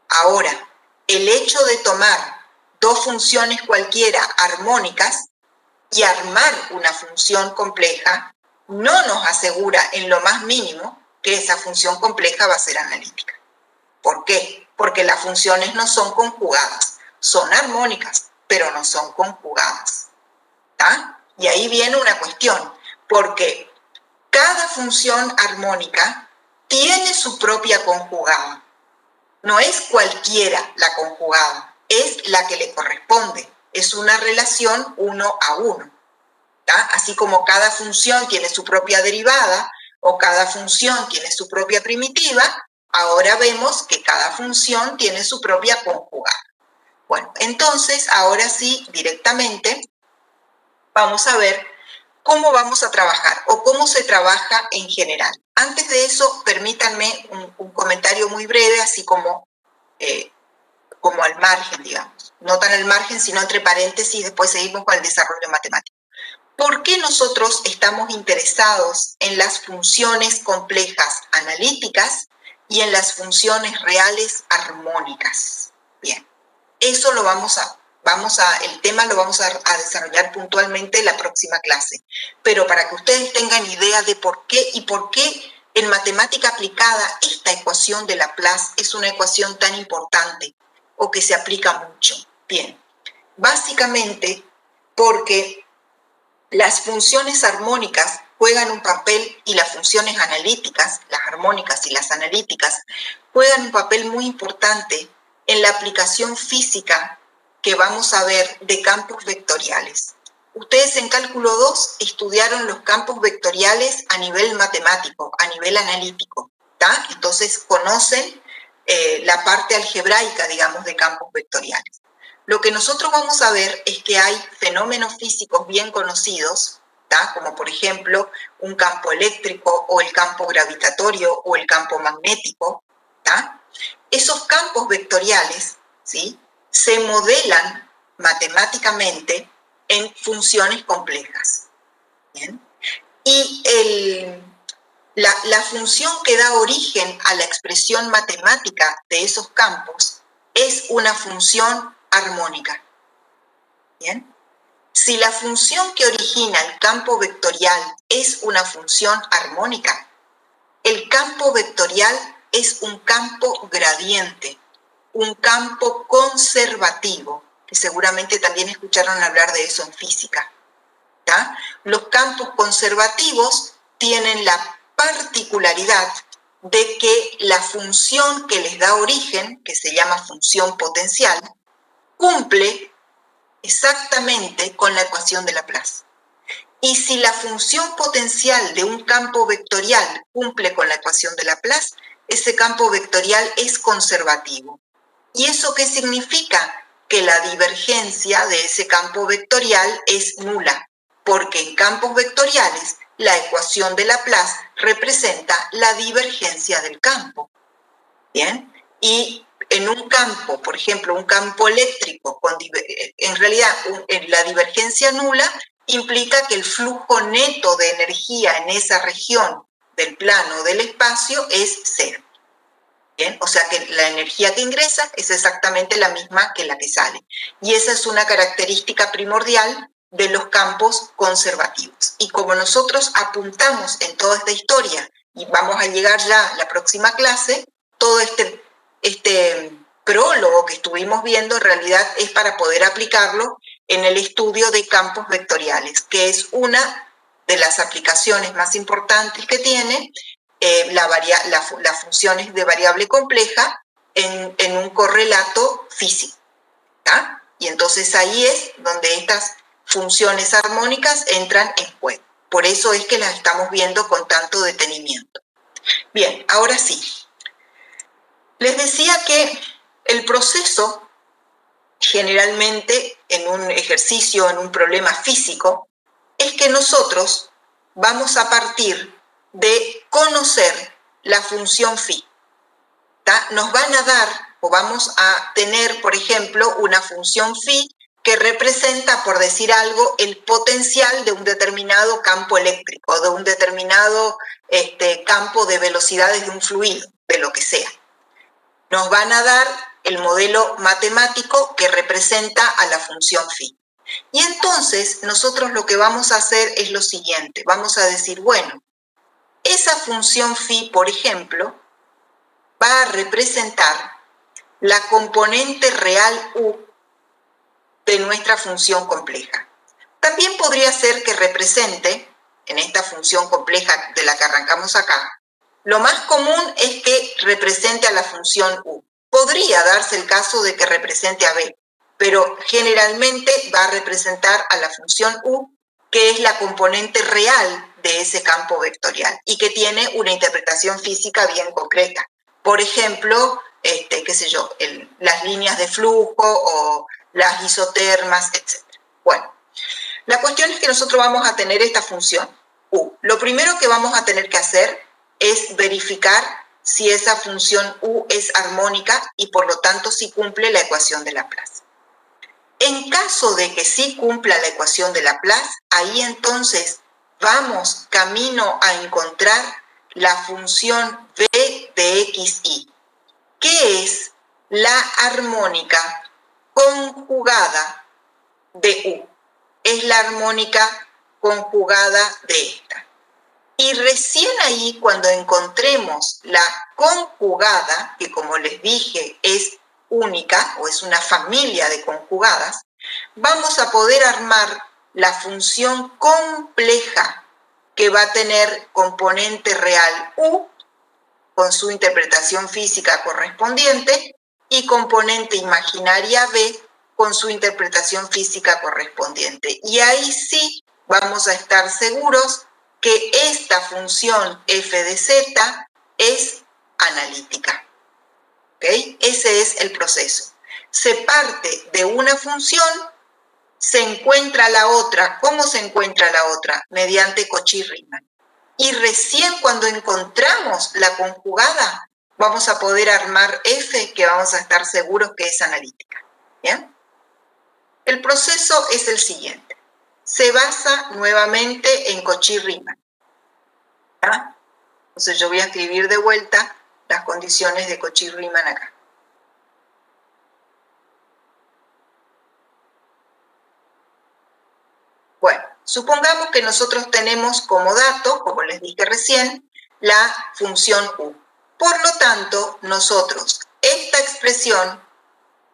S1: Ahora, el hecho de tomar dos funciones cualquiera armónicas y armar una función compleja no nos asegura en lo más mínimo que esa función compleja va a ser analítica. ¿Por qué? Porque las funciones no son conjugadas, son armónicas, pero no son conjugadas. ¿Tá? Y ahí viene una cuestión, porque cada función armónica tiene su propia conjugada. No es cualquiera la conjugada, es la que le corresponde. Es una relación 1 a 1. ¿Tá? Así como cada función tiene su propia derivada o cada función tiene su propia primitiva, ahora vemos que cada función tiene su propia conjugada. Bueno, entonces ahora sí, directamente, vamos a ver cómo vamos a trabajar o cómo se trabaja en general. Antes de eso, permítanme un comentario muy breve, así como al margen, digamos. No tan al margen, sino entre paréntesis, después seguimos con el desarrollo matemático. ¿Por qué nosotros estamos interesados en las funciones complejas analíticas y en las funciones reales armónicas? Bien, eso lo el tema lo vamos a desarrollar puntualmente en la próxima clase. Pero para que ustedes tengan idea de por qué en matemática aplicada esta ecuación de Laplace es una ecuación tan importante o que se aplica mucho. Bien, básicamente porque las funciones armónicas juegan un papel y las funciones analíticas, las armónicas y las analíticas, juegan un papel muy importante en la aplicación física que vamos a ver de campos vectoriales. Ustedes en cálculo 2 estudiaron los campos vectoriales a nivel matemático, a nivel analítico, ¿tá? Entonces conocen la parte algebraica, digamos, de campos vectoriales. Lo que nosotros vamos a ver es que hay fenómenos físicos bien conocidos, ¿tá? Como por ejemplo un campo eléctrico o el campo gravitatorio o el campo magnético, ¿tá? Esos campos vectoriales, ¿sí?, se modelan matemáticamente en funciones complejas. ¿Bien? Y la función que da origen a la expresión matemática de esos campos es una función armónica. ¿Bien? Si la función que origina el campo vectorial es una función armónica, el campo vectorial es un campo gradiente, un campo conservativo, que seguramente también escucharon hablar de eso en física. ¿Tá? Los campos conservativos tienen la particularidad de que la función que les da origen, que se llama función potencial, cumple exactamente con la ecuación de Laplace. Y si la función potencial de un campo vectorial cumple con la ecuación de Laplace, ese campo vectorial es conservativo. ¿Y eso qué significa? Que la divergencia de ese campo vectorial es nula, porque en campos vectoriales la ecuación de Laplace representa la divergencia del campo. ¿Bien? Y en un campo, por ejemplo, un campo eléctrico, en realidad la divergencia nula implica que el flujo neto de energía en esa región del plano del espacio es cero. ¿Bien? O sea que la energía que ingresa es exactamente la misma que la que sale. Y esa es una característica primordial de los campos conservativos. Y como nosotros apuntamos en toda esta historia, y vamos a llegar ya a la próxima clase, todo este prólogo que estuvimos viendo en realidad es para poder aplicarlo en el estudio de campos vectoriales, que es una de las aplicaciones más importantes que tiene las funciones de variable compleja en un correlato físico. ¿tá? Y entonces ahí es donde estas funciones armónicas entran en juego. Por eso es que las estamos viendo con tanto detenimiento. Bien, ahora sí. Les decía que el proceso, generalmente en un ejercicio, en un problema físico, es que nosotros vamos a partir de conocer la función phi. ¿tá? Nos van a dar, o vamos a tener, por ejemplo, una función phi que representa, por decir algo, el potencial de un determinado campo eléctrico, de un determinado campo de velocidades de un fluido, de lo que sea. Nos van a dar el modelo matemático que representa a la función phi. Y entonces nosotros lo que vamos a hacer es lo siguiente, vamos a decir, bueno, esa función phi, por ejemplo, va a representar la componente real u de nuestra función compleja. También podría ser que represente, en esta función compleja de la que arrancamos acá, lo más común es que represente a la función u. Podría darse el caso de que represente a b, pero generalmente va a representar a la función u, que es la componente real de ese campo vectorial y que tiene una interpretación física bien concreta. Por ejemplo, qué sé yo, las líneas de flujo o las isotermas, etc. Bueno, la cuestión es que nosotros vamos a tener esta función u. Lo primero que vamos a tener que hacer es verificar si esa función u es armónica y por lo tanto si cumple la ecuación de Laplace. En caso de que sí cumpla la ecuación de Laplace, ahí entonces vamos camino a encontrar la función b de xy, que es la armónica conjugada de u. Es la armónica conjugada de esta. Y recién ahí, cuando encontremos la conjugada, que como les dije es única o es una familia de conjugadas, vamos a poder armar la función compleja que va a tener componente real u con su interpretación física correspondiente y componente imaginaria b con su interpretación física correspondiente. Y ahí sí vamos a estar seguros que esta función f de z es analítica. ¿Okay? Ese es el proceso. Se parte de una función, se encuentra la otra. ¿Cómo se encuentra la otra? Mediante Cauchy-Riemann. Y recién cuando encontramos la conjugada, vamos a poder armar f que vamos a estar seguros que es analítica. ¿Bien? El proceso es el siguiente. Se basa nuevamente en Cauchy-Riemann. ¿Ah? Entonces yo voy a escribir de vuelta las condiciones de Cauchy-Riemann acá. Bueno, supongamos que nosotros tenemos como dato, como les dije recién, la función u. Por lo tanto, nosotros, esta expresión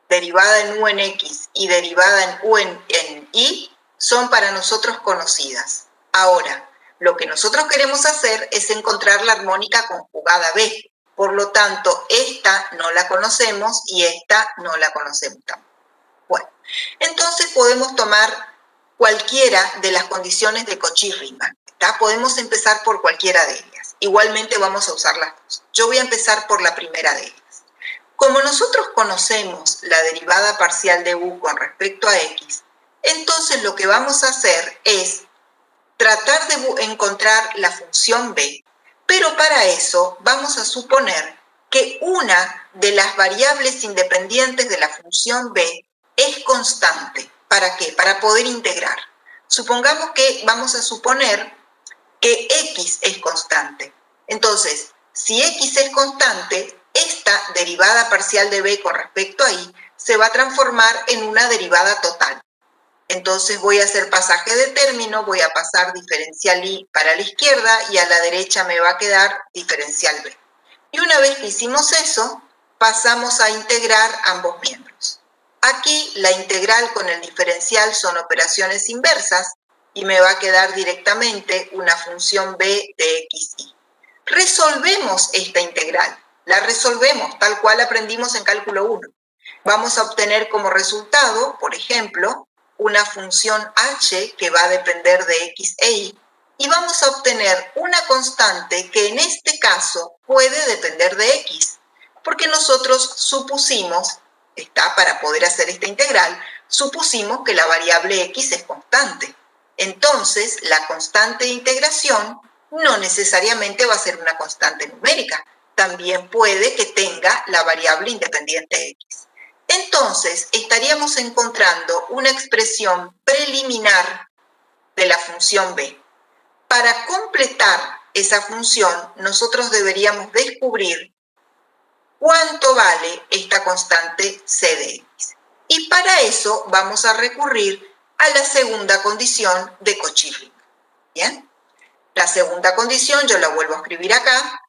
S1: derivada en u en x y derivada en u en y, son para nosotros conocidas. Ahora, Lo que nosotros queremos hacer es encontrar la armónica conjugada B. Por lo tanto, esta no la conocemos y esta no la conocemos tampoco. Bueno, entonces podemos tomar cualquiera de las condiciones de Cauchy-Riemann. Podemos empezar por cualquiera de ellas. Igualmente vamos a usar las dos. Yo voy a empezar por la primera de ellas. Como nosotros conocemos la derivada parcial de u con respecto a x, entonces lo que vamos a hacer es tratar de encontrar la función b, pero para eso vamos a suponer que una de las variables independientes de la función b es constante. ¿Para qué? Para poder integrar. Supongamos que vamos a suponer que x es constante. Entonces, si x es constante, esta derivada parcial de b con respecto a y se va a transformar en una derivada total. Entonces voy a hacer pasaje de término, voy a pasar diferencial y para la izquierda y a la derecha me va a quedar diferencial b. Y una vez que hicimos eso, pasamos a integrar ambos miembros. Aquí la integral con el diferencial son operaciones inversas y me va a quedar directamente una función b de xy. Resolvemos esta integral, la resolvemos tal cual aprendimos en cálculo 1. Vamos a obtener como resultado, por ejemplo, una función h que va a depender de x e y, y vamos a obtener una constante que en este caso puede depender de x, porque nosotros supusimos, para poder hacer esta integral, supusimos que la variable x es constante. Entonces, la constante de integración no necesariamente va a ser una constante numérica, también puede que tenga la variable independiente x. Entonces, estaríamos encontrando una expresión preliminar de la función b. Para completar esa función, nosotros deberíamos descubrir cuánto vale esta constante c de x. Y para eso vamos a recurrir a la segunda condición de Cauchy-Riemann. ¿Bien? La segunda condición, yo la vuelvo a escribir acá.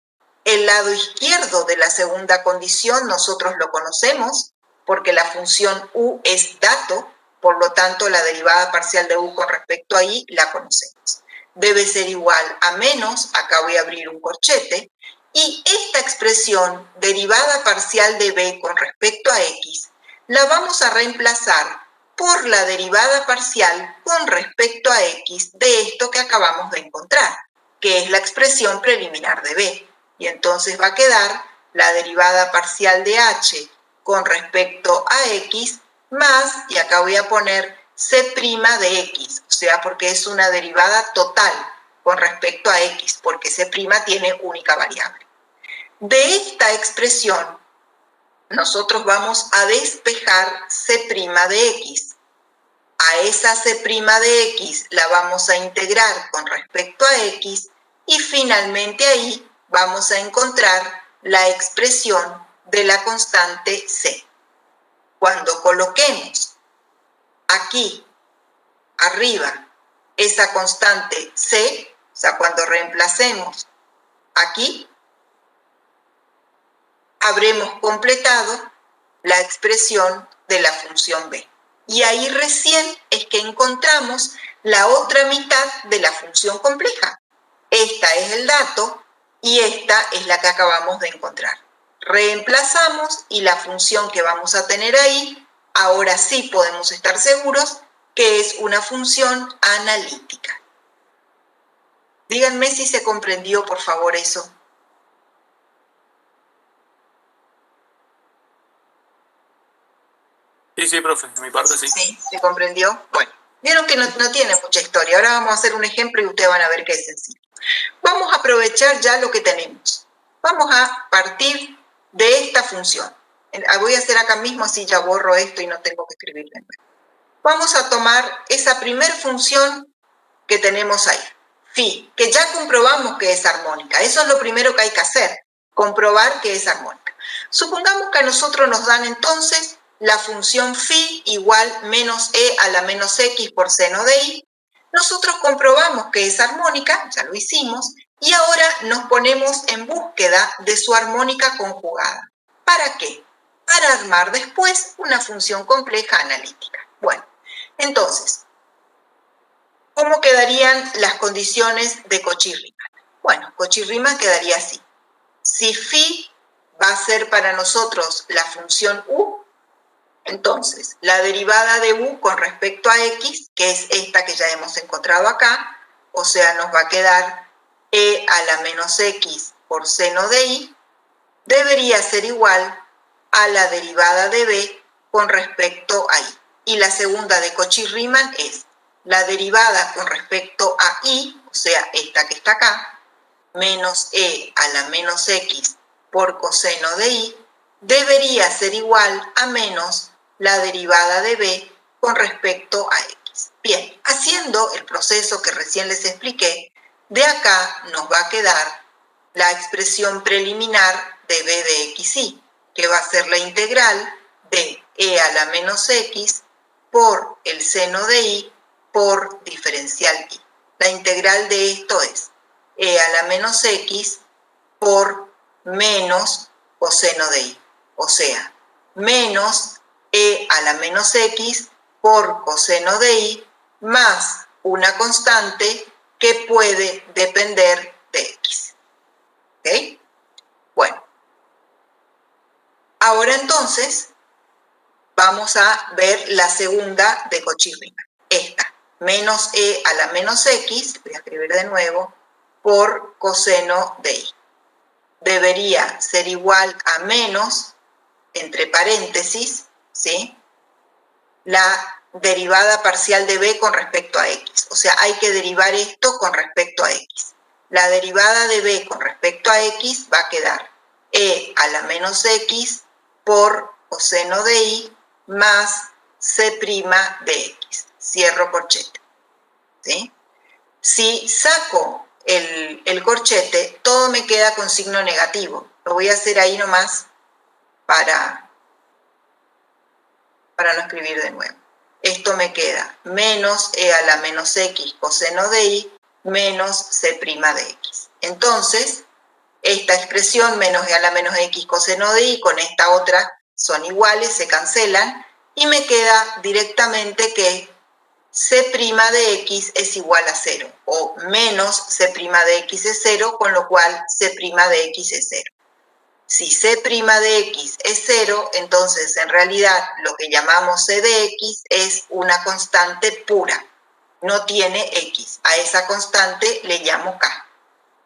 S1: El lado izquierdo de la segunda condición nosotros lo conocemos porque la función u es dato, por lo tanto la derivada parcial de u con respecto a y la conocemos. Debe ser igual a menos, acá voy a abrir un corchete, y esta expresión derivada parcial de b con respecto a x la vamos a reemplazar por la derivada parcial con respecto a x de esto que acabamos de encontrar, que es la expresión preliminar de b. Y entonces va a quedar la derivada parcial de h con respecto a x más, y acá voy a poner c' de x, o sea, porque es una derivada total con respecto a x, porque c' tiene única variable. De esta expresión, nosotros vamos a despejar c' de x. A esa c' de x la vamos a integrar con respecto a x y finalmente ahí vamos a encontrar la expresión de la constante c. Cuando coloquemos aquí arriba esa constante c, o sea, cuando reemplacemos aquí, habremos completado la expresión de la función b. Y ahí recién es que encontramos la otra mitad de la función compleja. Esta es el dato y esta es la que acabamos de encontrar. Reemplazamos y la función que vamos a tener ahí, ahora sí podemos estar seguros que es una función analítica. Díganme si se comprendió, por favor, eso.
S5: Sí, profe, de mi parte sí.
S1: ¿Sí? ¿Se comprendió? Bueno, vieron que no tiene mucha historia. Ahora vamos a hacer un ejemplo y ustedes van a ver que es sencillo. Vamos a aprovechar ya lo que tenemos. Vamos a partir de esta función. Voy a hacer acá mismo, así ya borro esto y no tengo que escribirlo en nuevo. Vamos a tomar esa primer función que tenemos ahí, phi, que ya comprobamos que es armónica. Eso es lo primero que hay que hacer, comprobar que es armónica. Supongamos que a nosotros nos dan entonces la función phi igual menos e a la menos x por seno de y. Nosotros comprobamos que es armónica, ya lo hicimos, y ahora nos ponemos en búsqueda de su armónica conjugada. ¿Para qué? Para armar después una función compleja analítica. Bueno, entonces, ¿Cómo quedarían las condiciones de Cauchy-Riemann? Bueno, Cauchy-Riemann quedaría así. Si phi va a ser para nosotros la función u, entonces la derivada de u con respecto a x, que es esta que ya hemos encontrado acá, o sea, nos va a quedar e a la menos x por seno de i, debería ser igual a la derivada de b con respecto a i. Y la segunda de Cauchy-Riemann es la derivada con respecto a i, o sea, esta que está acá, menos e a la menos x por coseno de i, debería ser igual a menos la derivada de b con respecto a x. Bien, haciendo el proceso que recién les expliqué, de acá nos va a quedar la expresión preliminar de b de xy, que va a ser la integral de e a la menos x por el seno de i por diferencial i. La integral de esto es e a la menos x por menos coseno de i, o sea, menos e a la menos x por coseno de i más una constante que puede depender de x. ¿Ok? Bueno, ahora entonces vamos a ver la segunda de Cauchy-Riemann, esta, menos e a la menos x, voy a escribir de nuevo, por coseno de i. Debería ser igual a menos, entre paréntesis, ¿sí?, la derivada parcial de b con respecto a x. O sea, hay que derivar esto con respecto a x. La derivada de b con respecto a x va a quedar e a la menos x por coseno de i más c' de x. Cierro corchete. ¿Sí? Si saco el corchete, todo me queda con signo negativo. Lo voy a hacer ahí nomás para no escribir de nuevo. Esto me queda menos e a la menos x coseno de i menos c' de x. Entonces, esta expresión menos e a la menos x coseno de i con esta otra son iguales, se cancelan, y me queda directamente que c' de x es igual a 0, o menos c' de x es 0, con lo cual c' de x es 0. Si c' de x es 0, entonces en realidad lo que llamamos c de x es una constante pura, no tiene x. A esa constante le llamo k.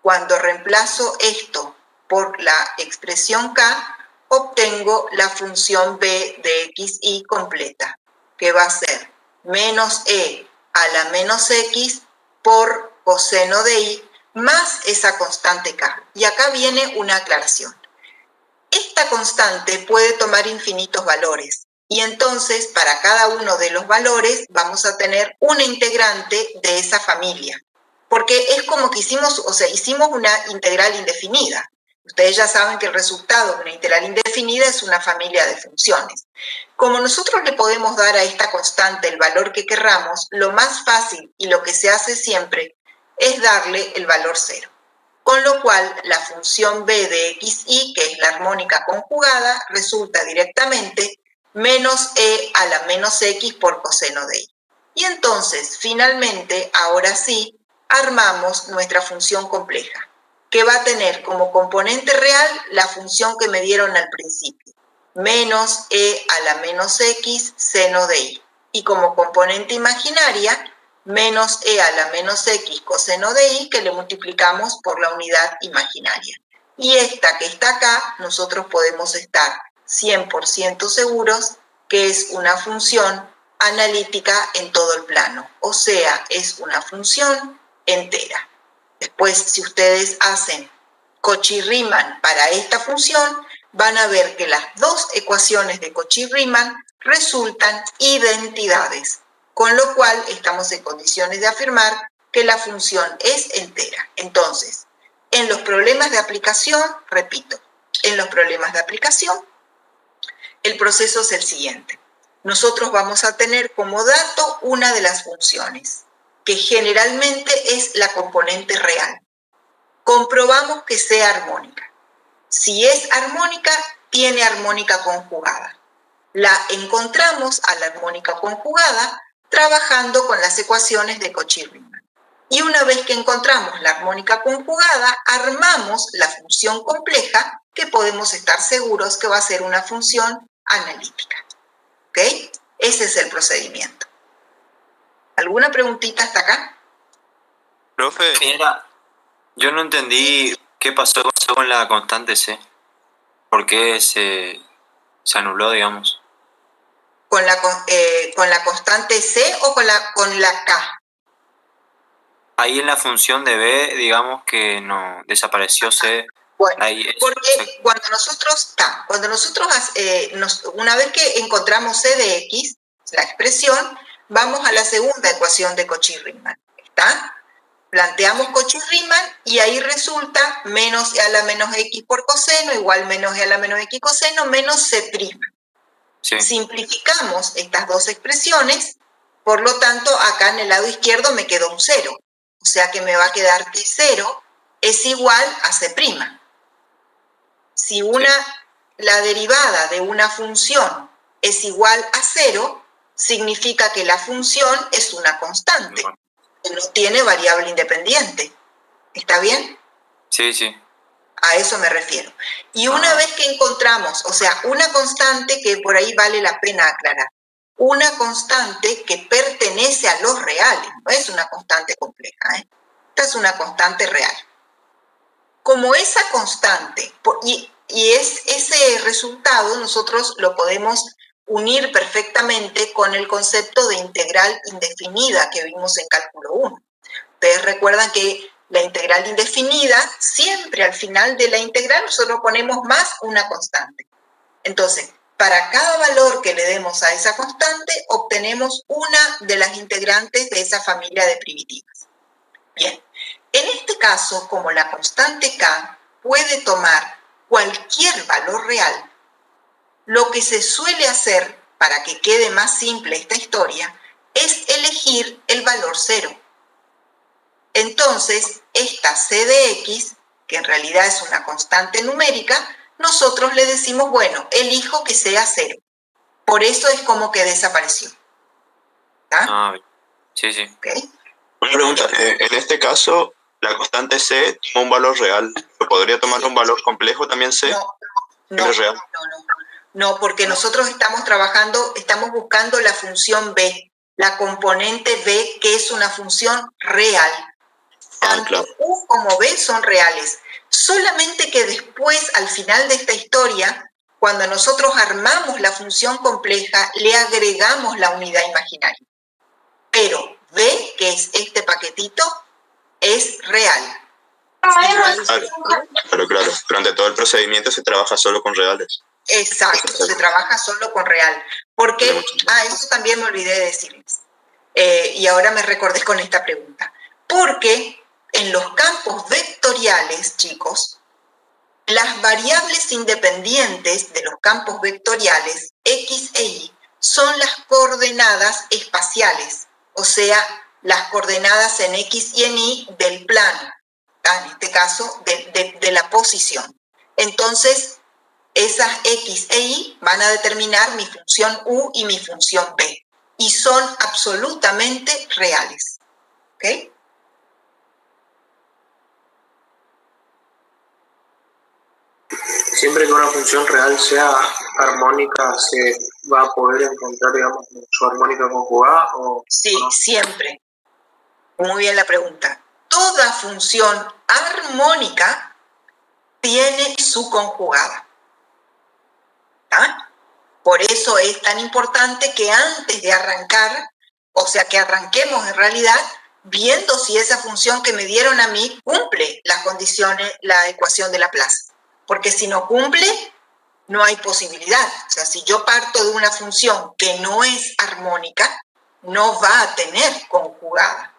S1: Cuando reemplazo esto por la expresión k, obtengo la función b de xy completa, que va a ser menos e a la menos x por coseno de i más esa constante k. Y acá viene una aclaración. Esta constante puede tomar infinitos valores y entonces para cada uno de los valores vamos a tener una integrante de esa familia, porque es como que hicimos una integral indefinida. Ustedes ya saben que el resultado de una integral indefinida es una familia de funciones. Como nosotros le podemos dar a esta constante el valor que querramos, lo más fácil y lo que se hace siempre es darle el valor 0. Con lo cual, la función b de xy, que es la armónica conjugada, resulta directamente menos e a la menos x por coseno de i. Y entonces, finalmente, ahora sí, armamos nuestra función compleja, que va a tener como componente real la función que me dieron al principio, menos e a la menos x seno de i. Y como componente imaginaria, menos e a la menos x coseno de i, que le multiplicamos por la unidad imaginaria. Y esta que está acá, nosotros podemos estar 100% seguros que es una función analítica en todo el plano, o sea, es una función entera. Después, si ustedes hacen Cauchy-Riemann para esta función, van a ver que las dos ecuaciones de Cauchy-Riemann resultan identidades, con lo cual estamos en condiciones de afirmar que la función es entera. Entonces, en los problemas de aplicación, repito, en los problemas de aplicación, el proceso es el siguiente. Nosotros vamos a tener como dato una de las funciones, que generalmente es la componente real. Comprobamos que sea armónica. Si es armónica, tiene armónica conjugada. La encontramos a la armónica conjugada trabajando con las ecuaciones de Cauchy-Riemann. Y una vez que encontramos la armónica conjugada, armamos la función compleja que podemos estar seguros que va a ser una función analítica. ¿Ok? Ese es el procedimiento. ¿Alguna preguntita hasta acá?
S2: Profe, yo no entendí qué pasó con la constante C. ¿Por qué se anuló, digamos?
S1: ¿Con la constante C o con la K?
S2: Ahí en la función de B, digamos que no desapareció C.
S1: Bueno,
S2: Ahí
S1: porque cuando nosotros, una vez que encontramos C de X, la expresión, vamos a la segunda ecuación de Cauchy-Riemann. ¿Está? Planteamos Cauchy-Riemann y ahí resulta menos E a la menos X por coseno igual menos E a la menos X coseno menos C'.
S2: Sí.
S1: Simplificamos estas dos expresiones, por lo tanto, acá en el lado izquierdo me quedó un 0. O sea que me va a quedar que 0 es igual a C'. Si la derivada de una función es igual a 0, significa que la función es una constante, que no tiene variable independiente. ¿Está bien?
S2: Sí, sí.
S1: A eso me refiero. Y una vez que encontramos, o sea, una constante que por ahí vale la pena aclarar, una constante que pertenece a los reales, no es una constante compleja, ¿eh? Esta es una constante real. Como esa constante, ese resultado nosotros lo podemos unir perfectamente con el concepto de integral indefinida que vimos en cálculo 1. Ustedes recuerdan que la integral indefinida, siempre al final de la integral nosotros ponemos más una constante. Entonces, para cada valor que le demos a esa constante, obtenemos una de las integrantes de esa familia de primitivas. Bien, en este caso, como la constante K puede tomar cualquier valor real, lo que se suele hacer para que quede más simple esta historia es elegir el valor 0. Entonces, esta C de X, que en realidad es una constante numérica, nosotros le decimos, bueno, elijo que sea 0. Por eso es como que desapareció. ¿Está?
S2: Sí, sí.
S1: ¿Okay?
S6: Una pregunta, en este caso, la constante C toma un valor real. ¿Podría tomar un valor complejo también C?
S1: No,
S6: ¿Es real?
S1: no, porque nosotros estamos buscando la función B, la componente B, que es una función real. Tanto
S6: claro.
S1: U como B son reales. Solamente que después, al final de esta historia, cuando nosotros armamos la función compleja, le agregamos la unidad imaginaria. Pero B, que es este paquetito, es real.
S6: Claro. Durante todo el procedimiento se trabaja solo con reales.
S1: Exacto, se trabaja solo con real. Porque, eso también me olvidé de decirles. Y ahora me recordé con esta pregunta. Porque en los campos vectoriales, chicos, las variables independientes de los campos vectoriales, X e Y, son las coordenadas espaciales, o sea, las coordenadas en X y en Y del plano, en este caso de la posición. Entonces, esas X e Y van a determinar mi función U y mi función B, y son absolutamente reales. ¿Ok?
S4: Siempre que una función real sea armónica, ¿se va a poder encontrar, digamos, su armónica conjugada?
S1: Sí, siempre. Muy bien la pregunta. Toda función armónica tiene su conjugada. ¿Ah? Por eso es tan importante que antes de arrancar, o sea, que arranquemos en realidad, viendo si esa función que me dieron a mí cumple las condiciones, la ecuación de Laplace. Porque si no cumple, no hay posibilidad. O sea, si yo parto de una función que no es armónica, no va a tener conjugada.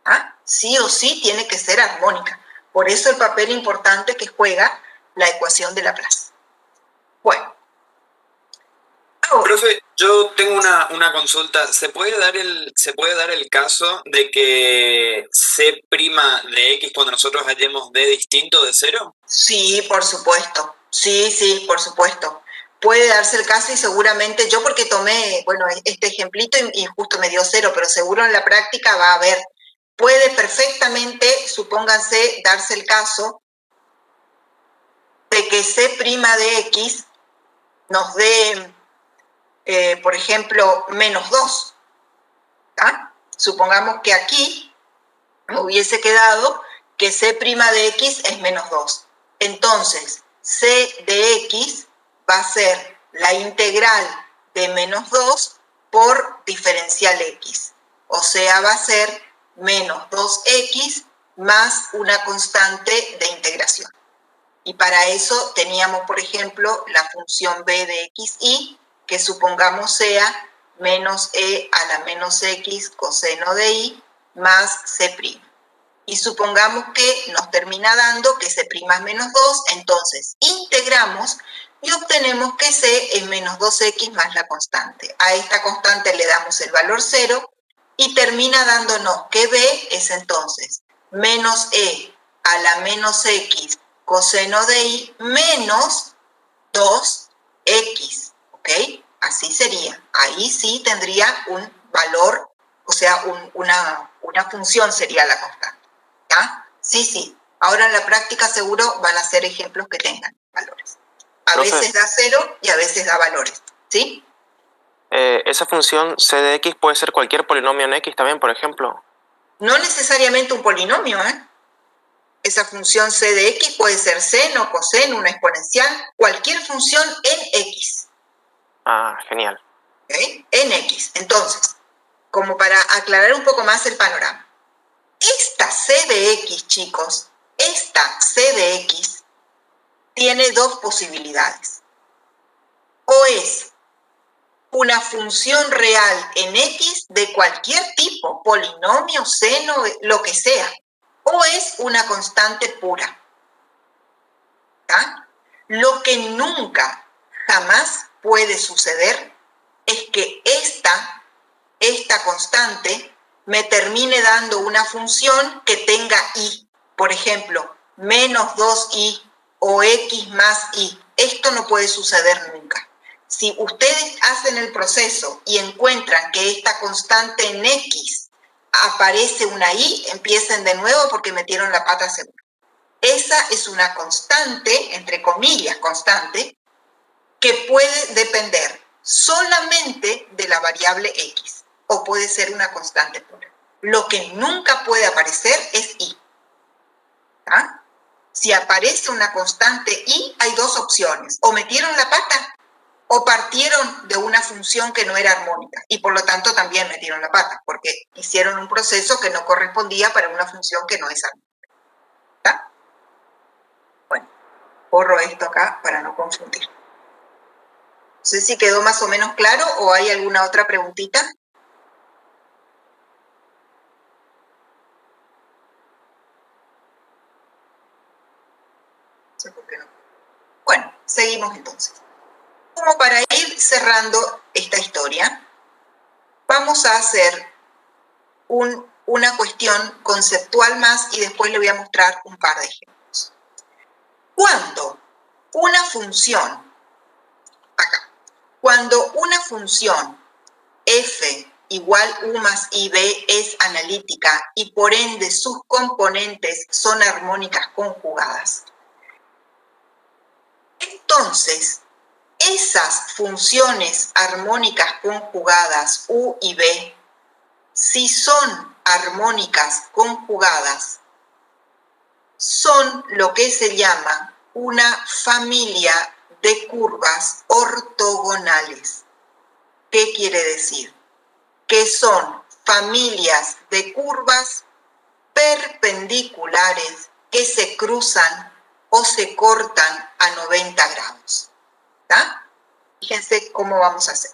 S1: ¿Ah? Sí o sí tiene que ser armónica. Por eso el papel importante que juega la ecuación de Laplace. Bueno.
S7: Profe, yo tengo una consulta. ¿Se puede dar el caso de que C' de X cuando nosotros hallemos D distinto de 0?
S1: Sí, por supuesto. Sí, por supuesto. puede darse el caso y seguramente, yo porque tomé, bueno, este ejemplito y justo me dio 0, pero seguro en la práctica va a haber, puede perfectamente, supónganse, darse el caso de que C' de X nos dé, por ejemplo, -2. ¿tá? Supongamos que aquí me hubiese quedado que C' de X es -2. Entonces, C de X va a ser la integral de -2 por diferencial X. O sea, va a ser -2X más una constante de integración. Y para eso teníamos, por ejemplo, la función b de xy, que supongamos sea -e a la -x coseno de y más c'. Y supongamos que nos termina dando que c' es -2, entonces integramos y obtenemos que c es -2x más la constante. A esta constante le damos el valor 0 y termina dándonos que b es entonces -e a la -x coseno de y menos 2x, ¿ok? Así sería. Ahí sí tendría un valor, o sea, una función sería la constante. ¿Ya? Sí, sí. Ahora en la práctica seguro van a ser ejemplos que tengan valores. A veces da 0 y a veces da valores, ¿sí?
S8: Esa función c de x puede ser cualquier polinomio en x también, por ejemplo.
S1: No necesariamente un polinomio, ¿eh? Esa función c de x puede ser seno, coseno, una exponencial, cualquier función en x.
S8: Ah, genial.
S1: ¿Okay? En x. Entonces, como para aclarar un poco más el panorama, esta c de x, chicos, esta c de x tiene dos posibilidades. O es una función real en x de cualquier tipo, polinomio, seno, lo que sea, o es una constante pura. ¿Tá? Lo que nunca, jamás puede suceder es que esta constante me termine dando una función que tenga y, por ejemplo, -2y o x más y. Esto no puede suceder nunca. Si ustedes hacen el proceso y encuentran que esta constante en x aparece una y, empiecen de nuevo porque metieron la pata segura. Esa es una constante, entre comillas, constante, que puede depender solamente de la variable x, o puede ser una constante pura. Lo que nunca puede aparecer es y. ¿Ah? Si aparece una constante y, hay dos opciones. O metieron la pata, o partieron de una función que no era armónica, y por lo tanto también metieron la pata, porque hicieron un proceso que no correspondía para una función que no es armónica. ¿Está? Bueno, borro esto acá para no confundir. No sé si quedó más o menos claro o hay alguna otra preguntita. No sé por qué no. Bueno, seguimos entonces. Como para ir cerrando esta historia, vamos a hacer una cuestión conceptual más y después le voy a mostrar un par de ejemplos. Cuando una función, acá, cuando una función f igual u más ib es analítica y por ende sus componentes son armónicas conjugadas, entonces esas funciones armónicas conjugadas u y b, si son armónicas conjugadas, son lo que se llama una familia de curvas ortogonales. ¿Qué quiere decir? Que son familias de curvas perpendiculares que se cruzan o se cortan a 90 grados. ¿Está? Fíjense cómo vamos a hacer.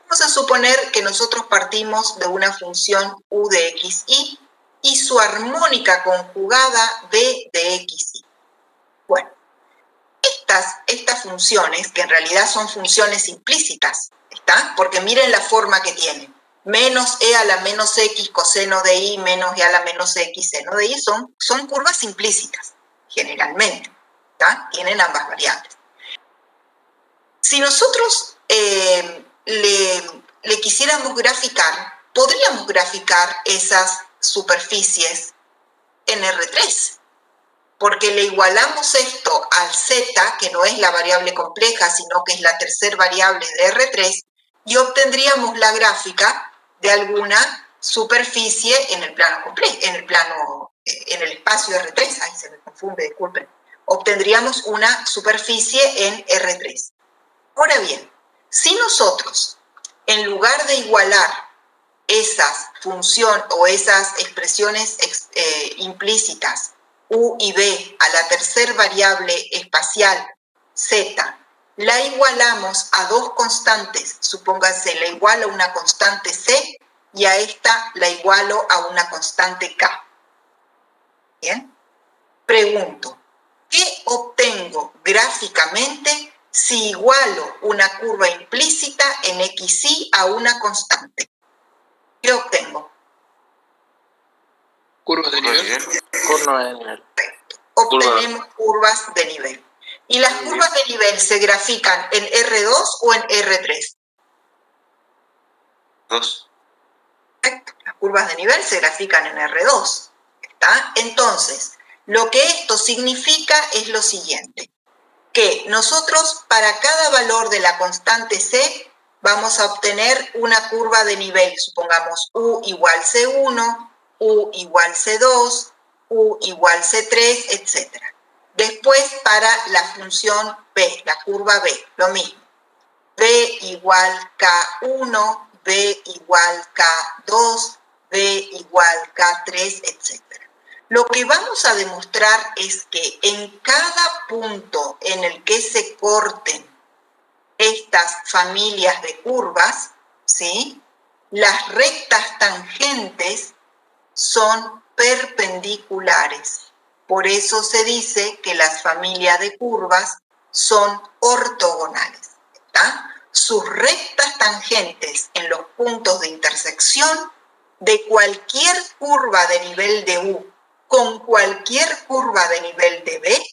S1: Vamos a suponer que nosotros partimos de una función u de xy y su armónica conjugada b de xy. Bueno, estas funciones, que en realidad son funciones implícitas, ¿está? Porque miren la forma que tienen. -e a la -x coseno de y menos e a la -x seno de y son curvas implícitas, generalmente, ¿está? Tienen ambas variables. Si nosotros le quisiéramos graficar, podríamos graficar esas superficies en R3, porque le igualamos esto al z, que no es la variable compleja, sino que es la tercera variable de R3, y obtendríamos la gráfica de alguna superficie en el plano complejo, en el espacio R3, ahí se me confunde, disculpen. Obtendríamos una superficie en R3. Ahora bien, si nosotros, en lugar de igualar esas funciones o esas expresiones implícitas u y b a la tercera variable espacial z, la igualamos a dos constantes, supónganse, la igualo a una constante c y a esta la igualo a una constante k. ¿Bien? Pregunto, ¿qué obtengo gráficamente si igualo una curva implícita en xy a una constante? ¿Qué obtengo?
S5: Curvas de nivel.
S8: Curva de nivel.
S1: Obtenemos curvas de nivel. ¿Y las curvas de nivel se grafican en R2 o en R3?
S2: 2.
S1: Perfecto. Las curvas de nivel se grafican en R2. ¿Está? Entonces, lo que esto significa es lo siguiente, que nosotros para cada valor de la constante C vamos a obtener una curva de nivel, supongamos U igual C1, U igual C2, U igual C3, etc. Después para la función B, la curva B, lo mismo. B igual K1, B igual K2, B igual K3, etc. Lo que vamos a demostrar es que en cada punto en el que se corten estas familias de curvas, ¿sí?, las rectas tangentes son perpendiculares. Por eso se dice que las familias de curvas son ortogonales. ¿Está? Sus rectas tangentes en los puntos de intersección de cualquier curva de nivel de U con cualquier curva de nivel de B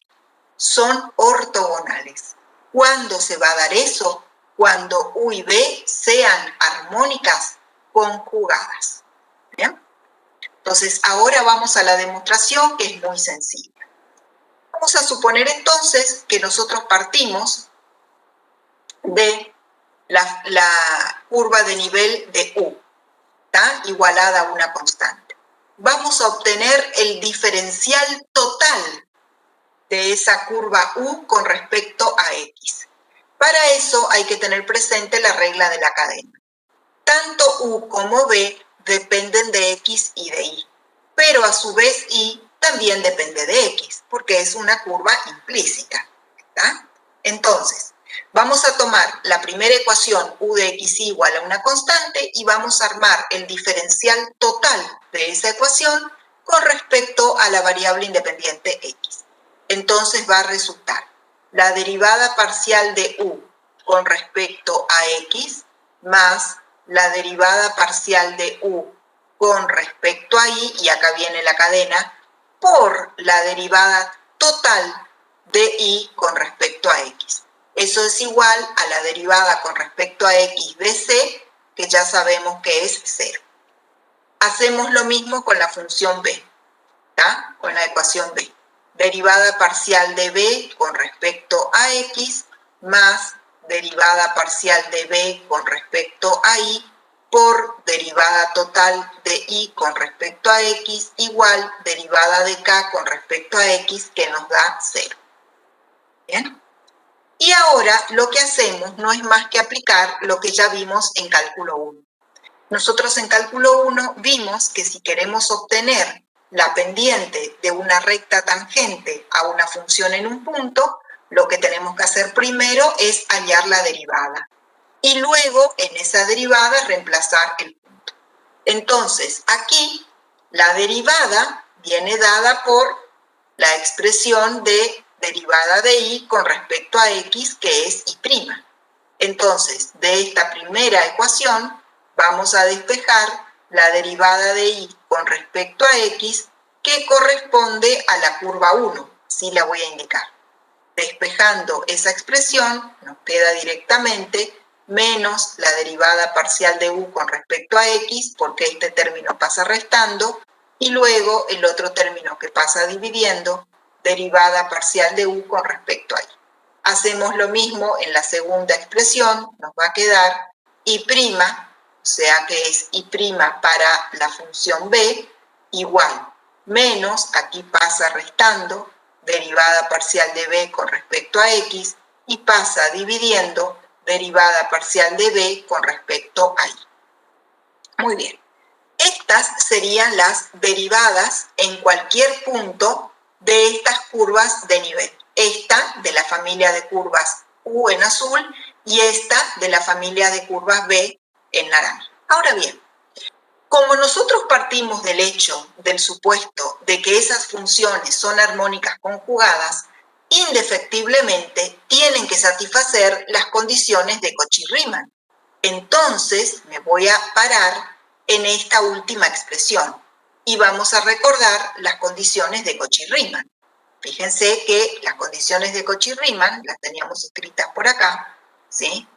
S1: son ortogonales. ¿Cuándo se va a dar eso? Cuando U y B sean armónicas conjugadas. ¿Bien? Entonces, ahora vamos a la demostración, que es muy sencilla. Vamos a suponer entonces que nosotros partimos de la curva de nivel de U, ¿está?, igualada a una constante. Vamos a obtener el diferencial total de esa curva U con respecto a X. Para eso hay que tener presente la regla de la cadena. Tanto U como B dependen de X y de Y, pero a su vez Y también depende de X, porque es una curva implícita. ¿Está? Entonces, vamos a tomar la primera ecuación, U de X igual a una constante, y vamos a armar el diferencial total de esa ecuación con respecto a la variable independiente X. Entonces va a resultar la derivada parcial de U con respecto a X más la derivada parcial de U con respecto a Y, y acá viene la cadena, por la derivada total de Y con respecto a X. Eso es igual a la derivada con respecto a X de C, que ya sabemos que es 0. Hacemos lo mismo con la función B, ¿tá?, con la ecuación B. Derivada parcial de B con respecto a X más derivada parcial de B con respecto a Y por derivada total de Y con respecto a X igual derivada de K con respecto a X, que nos da 0. ¿Bien? Y ahora lo que hacemos no es más que aplicar lo que ya vimos en cálculo 1. Nosotros en cálculo 1 vimos que si queremos obtener la pendiente de una recta tangente a una función en un punto, lo que tenemos que hacer primero es hallar la derivada. Y luego en esa derivada reemplazar el punto. Entonces aquí la derivada viene dada por la expresión de derivada de Y con respecto a X, que es Y'. Entonces, de esta primera ecuación vamos a despejar la derivada de Y con respecto a X, que corresponde a la curva 1. Sí la voy a indicar. Despejamos despejando esa expresión, nos queda directamente menos la derivada parcial de u con respecto a x, porque este término pasa restando, y luego el otro término que pasa dividiendo, derivada parcial de u con respecto a y. Hacemos lo mismo en la segunda expresión, nos va a quedar y', o sea que es y' para la función b, igual, menos, aquí pasa restando, derivada parcial de b con respecto a x, y pasa dividiendo, derivada parcial de b con respecto a y. Muy bien. Estas serían las derivadas en cualquier punto de estas curvas de nivel. Esta de la familia de curvas U en azul y esta de la familia de curvas B en naranja. Ahora bien, como nosotros partimos del hecho, del supuesto de que esas funciones son armónicas conjugadas, indefectiblemente tienen que satisfacer las condiciones de Cauchy-Riemann. Entonces me voy a parar en esta última expresión y vamos a recordar las condiciones de Cauchy-Riemann. Fíjense que las condiciones de Cauchy-Riemann, las teníamos escritas por acá, ¿sí?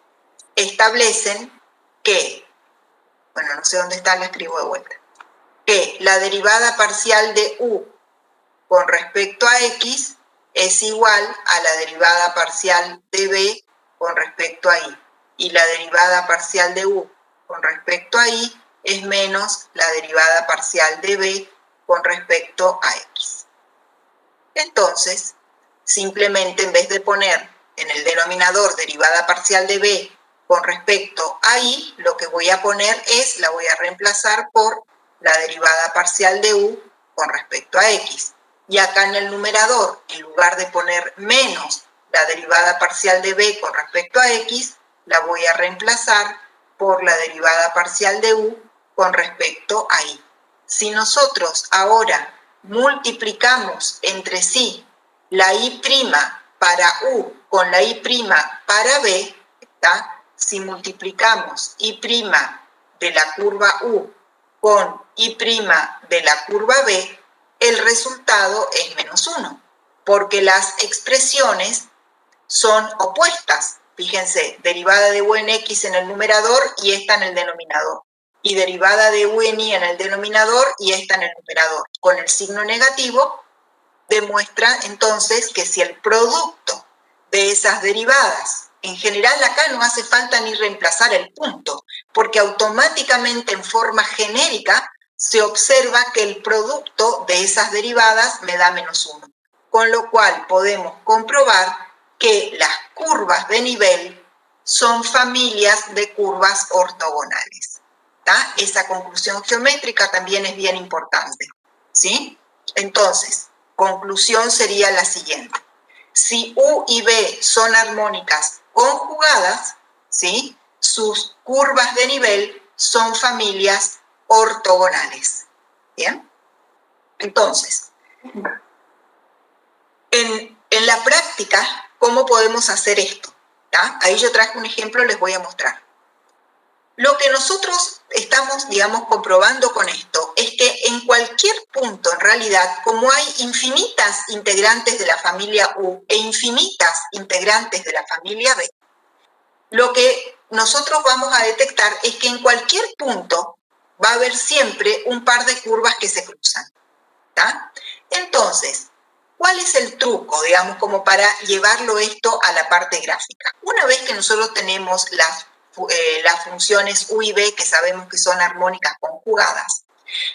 S1: Establecen que, bueno, no sé dónde está, la escribo de vuelta, que la derivada parcial de u con respecto a x es igual a la derivada parcial de b con respecto a y. Y la derivada parcial de u con respecto a y es menos la derivada parcial de b con respecto a x. Entonces, simplemente en vez de poner en el denominador derivada parcial de b con respecto a y, lo que voy a poner es, la voy a reemplazar por la derivada parcial de u con respecto a x. Y acá en el numerador, en lugar de poner menos la derivada parcial de b con respecto a x, la voy a reemplazar por la derivada parcial de u con respecto a y. Si nosotros ahora multiplicamos entre sí la y' para u con la y' para b, ¿está? Si multiplicamos y' de la curva u con y' de la curva b, el resultado es menos 1, porque las expresiones son opuestas. Fíjense, derivada de u en x en el numerador y esta en el denominador. Y derivada de u en y en el denominador y esta en el numerador. Con el signo negativo demuestra entonces que si el producto de esas derivadas, en general acá no hace falta ni reemplazar el punto, porque automáticamente en forma genérica se observa que el producto de esas derivadas me da menos 1. Con lo cual podemos comprobar que las curvas de nivel son familias de curvas ortogonales. ¿Tá? Esa conclusión geométrica también es bien importante, ¿sí? Entonces, conclusión sería la siguiente. Si U y B son armónicas conjugadas, ¿sí? Sus curvas de nivel son familias ortogonales. ¿Bien? Entonces, en la práctica, ¿cómo podemos hacer esto? ¿Tá? Ahí yo traje un ejemplo, les voy a mostrar. Lo que nosotros estamos, digamos, comprobando con esto es que en cualquier punto, en realidad, como hay infinitas integrantes de la familia U e infinitas integrantes de la familia B, lo que nosotros vamos a detectar es que en cualquier punto va a haber siempre un par de curvas que se cruzan. ¿Tá? Entonces, ¿cuál es el truco, digamos, como para llevarlo esto a la parte gráfica? Una vez que nosotros tenemos las funciones u y b, que sabemos que son armónicas conjugadas,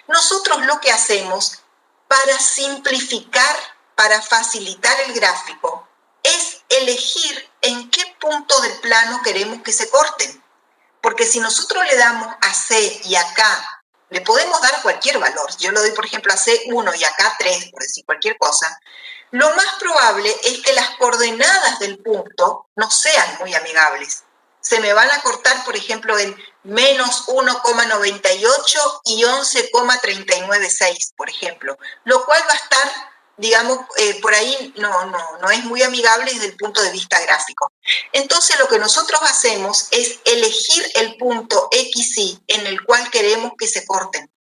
S1: nosotros lo que hacemos para simplificar, para facilitar el gráfico, es elegir en qué punto del plano queremos que se corten. Porque si nosotros le damos a C y a K, le podemos dar cualquier valor. Yo le doy, por ejemplo, a C1 y a K3, por decir cualquier cosa. Lo más probable es que las coordenadas del punto no sean muy amigables. Se me van a cortar, por ejemplo, en menos 1,98 y 11,396, por ejemplo, lo cual va a estar, digamos, por ahí no es muy amigable desde el punto de vista gráfico. Entonces, lo que nosotros hacemos es elegir el punto XY en el cual queremos que se corten.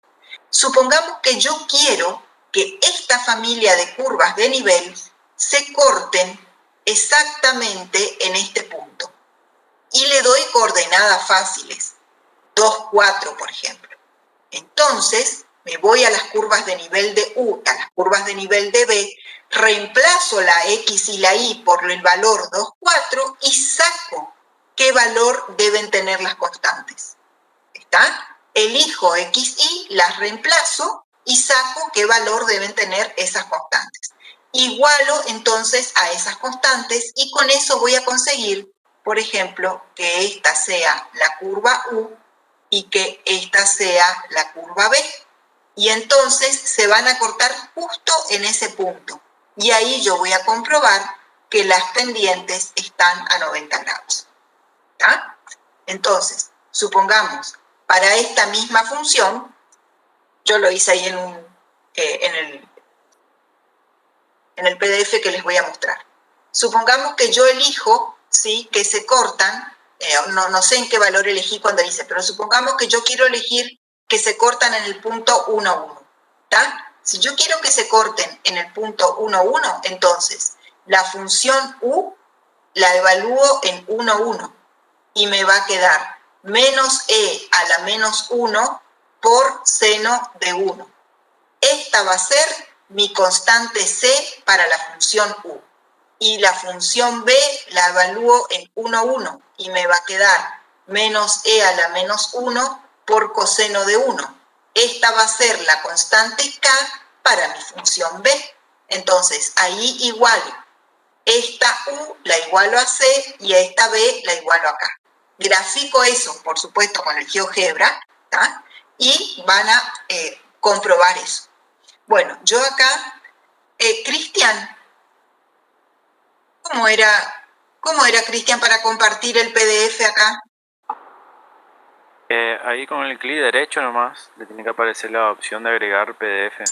S1: Supongamos que yo quiero que esta familia de curvas de nivel se corten exactamente en este punto. Y le doy coordenadas fáciles, 2, 4, por ejemplo. Entonces, me voy a las curvas de nivel de U, a las curvas de nivel de B, reemplazo la X y la Y por el valor 2, 4 y saco qué valor deben tener las constantes. ¿Está? Elijo X, Y, las reemplazo y saco qué valor deben tener esas constantes. Igualo entonces a esas constantes y con eso voy a conseguir, por ejemplo, que esta sea la curva U y que esta sea la curva B. Y entonces se van a cortar justo en ese punto. Y ahí yo voy a comprobar que las pendientes están a 90 grados. ¿Está? Entonces, supongamos, para esta misma función, yo lo hice ahí en el PDF que les voy a mostrar. Supongamos que yo elijo, ¿sí?, que se cortan, no sé en qué valor elegí cuando hice, pero supongamos que yo quiero elegir que se cortan en el punto 1, 1. ¿Está? Si yo quiero que se corten en el punto 1, 1, entonces la función U la evalúo en 1, 1 y me va a quedar menos e a la menos 1 por seno de 1. Esta va a ser mi constante c para la función U. Y la función b la evalúo en 1, 1 y me va a quedar menos e a la menos 1 por coseno de 1. Esta va a ser la constante k para mi función b. Entonces, ahí igualo. Esta u la igualo a c y a esta b la igualo a k. Grafico eso, por supuesto, con el GeoGebra, ¿tá? Y van a comprobar eso. Bueno, yo acá, Cristian, ¿cómo era Cristian para compartir el PDF acá?
S9: Ahí con el clic derecho nomás, le tiene que aparecer la opción de agregar PDF.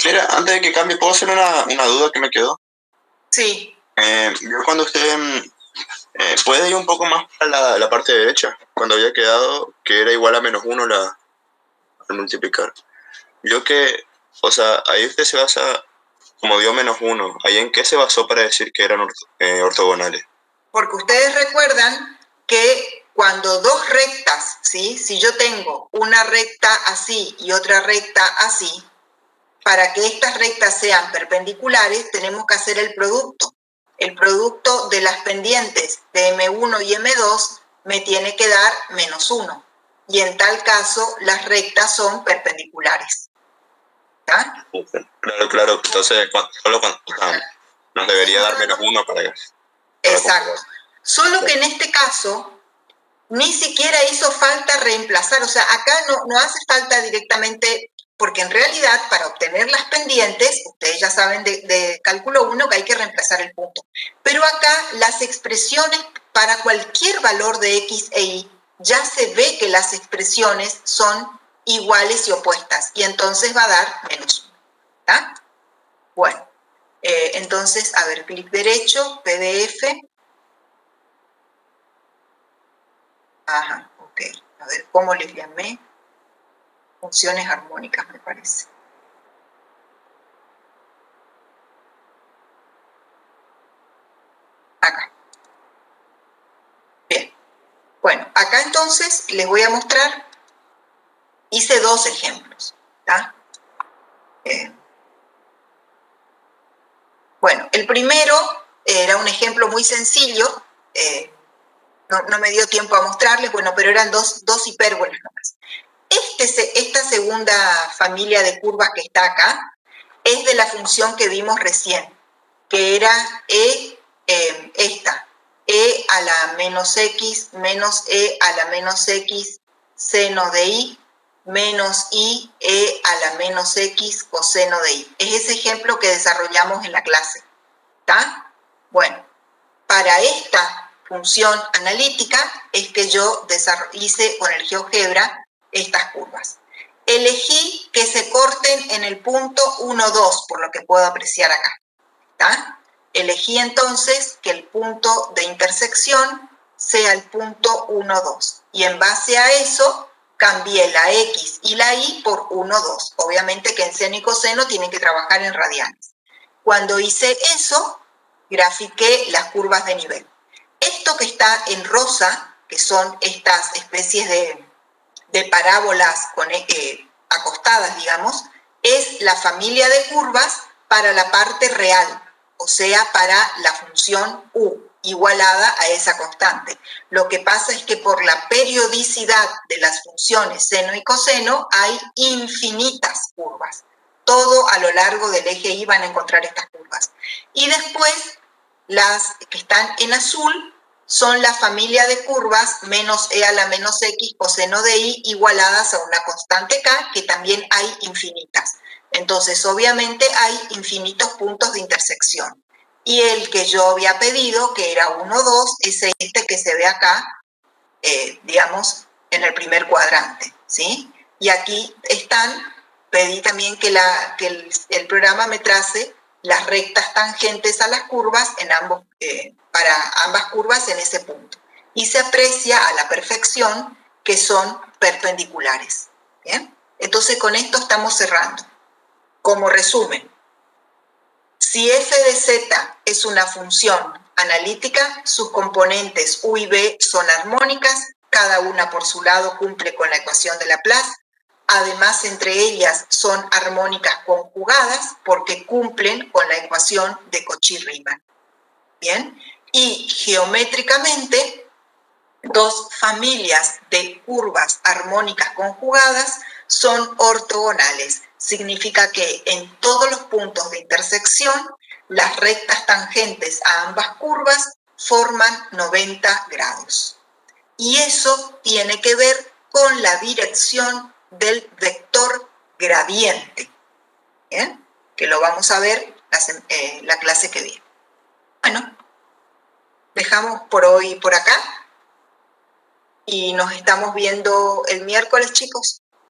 S6: Mira, antes de que cambie, ¿puedo hacer una duda que me quedó?
S1: Sí.
S6: Yo cuando usted puede ir un poco más para la parte derecha, cuando había quedado que era igual a menos 1 al multiplicar. Yo que, o sea, ahí usted se basa, como dio menos 1, ¿ahí en qué se basó para decir que eran ortogonales?
S1: Porque ustedes recuerdan que cuando dos rectas, ¿sí?, si yo tengo una recta así y otra recta así, para que estas rectas sean perpendiculares tenemos que hacer el producto. El producto de las pendientes de M1 y M2 me tiene que dar menos 1. Y en tal caso, las rectas son perpendiculares. ¿Está?
S6: Claro. Entonces, solo cuando nos debería dar menos 1 para
S1: Exacto.
S6: comprobar.
S1: Solo que en este caso, ni siquiera hizo falta reemplazar. O sea, acá no hace falta directamente, porque en realidad para obtener las pendientes, ustedes ya saben de cálculo 1 que hay que reemplazar el punto. Pero acá las expresiones para cualquier valor de X e Y, ya se ve que las expresiones son iguales y opuestas, y entonces va a dar menos 1. ¿Está? Bueno, entonces, a ver, clic derecho, PDF. Ajá, ok. A ver, ¿cómo les llamé? Funciones armónicas, me parece. Acá. Bien. Bueno, acá entonces les voy a mostrar, hice dos ejemplos. ¿Está? Bueno, el primero era un ejemplo muy sencillo, no me dio tiempo a mostrarles, bueno, pero eran dos hipérbolas nomás. Esta segunda familia de curvas que está acá es de la función que vimos recién, que era esta, e a la menos x menos e a la menos x seno de y menos y e a la menos x coseno de y. Es ese ejemplo que desarrollamos en la clase. ¿Está? Bueno, para esta función analítica es que yo hice con el GeoGebra estas curvas. Elegí que se corten en el punto 1, 2, por lo que puedo apreciar acá. ¿Está? Elegí entonces que el punto de intersección sea el punto 1, 2. Y en base a eso, cambié la X y la Y por 1, 2. Obviamente que en seno y coseno tienen que trabajar en radianes. Cuando hice eso, grafiqué las curvas de nivel. Esto que está en rosa, que son estas especies de parábolas acostadas, digamos, es la familia de curvas para la parte real, o sea, para la función u, igualada a esa constante. Lo que pasa es que por la periodicidad de las funciones seno y coseno hay infinitas curvas. Todo a lo largo del eje Y van a encontrar estas curvas. Y después, las que están en azul son la familia de curvas menos e a la menos x coseno de y igualadas a una constante k, que también hay infinitas. Entonces, obviamente, hay infinitos puntos de intersección. Y el que yo había pedido, que era 1, 2, es este que se ve acá, digamos, en el primer cuadrante, ¿sí? Y aquí están, pedí también que el programa me trace las rectas tangentes a las curvas para ambas curvas en ese punto. Y se aprecia a la perfección que son perpendiculares. ¿Bien? Entonces, con esto estamos cerrando. Como resumen, si f de z es una función analítica, sus componentes u y b son armónicas, cada una por su lado cumple con la ecuación de Laplace. Además, entre ellas son armónicas conjugadas porque cumplen con la ecuación de Cauchy-Riemann. ¿Bien? Y geométricamente, dos familias de curvas armónicas conjugadas son ortogonales. Significa que en todos los puntos de intersección, las rectas tangentes a ambas curvas forman 90 grados. Y eso tiene que ver con la dirección del vector gradiente, ¿bien? Que lo vamos a ver la clase que viene. Bueno, dejamos por hoy por acá y nos estamos viendo el miércoles, chicos.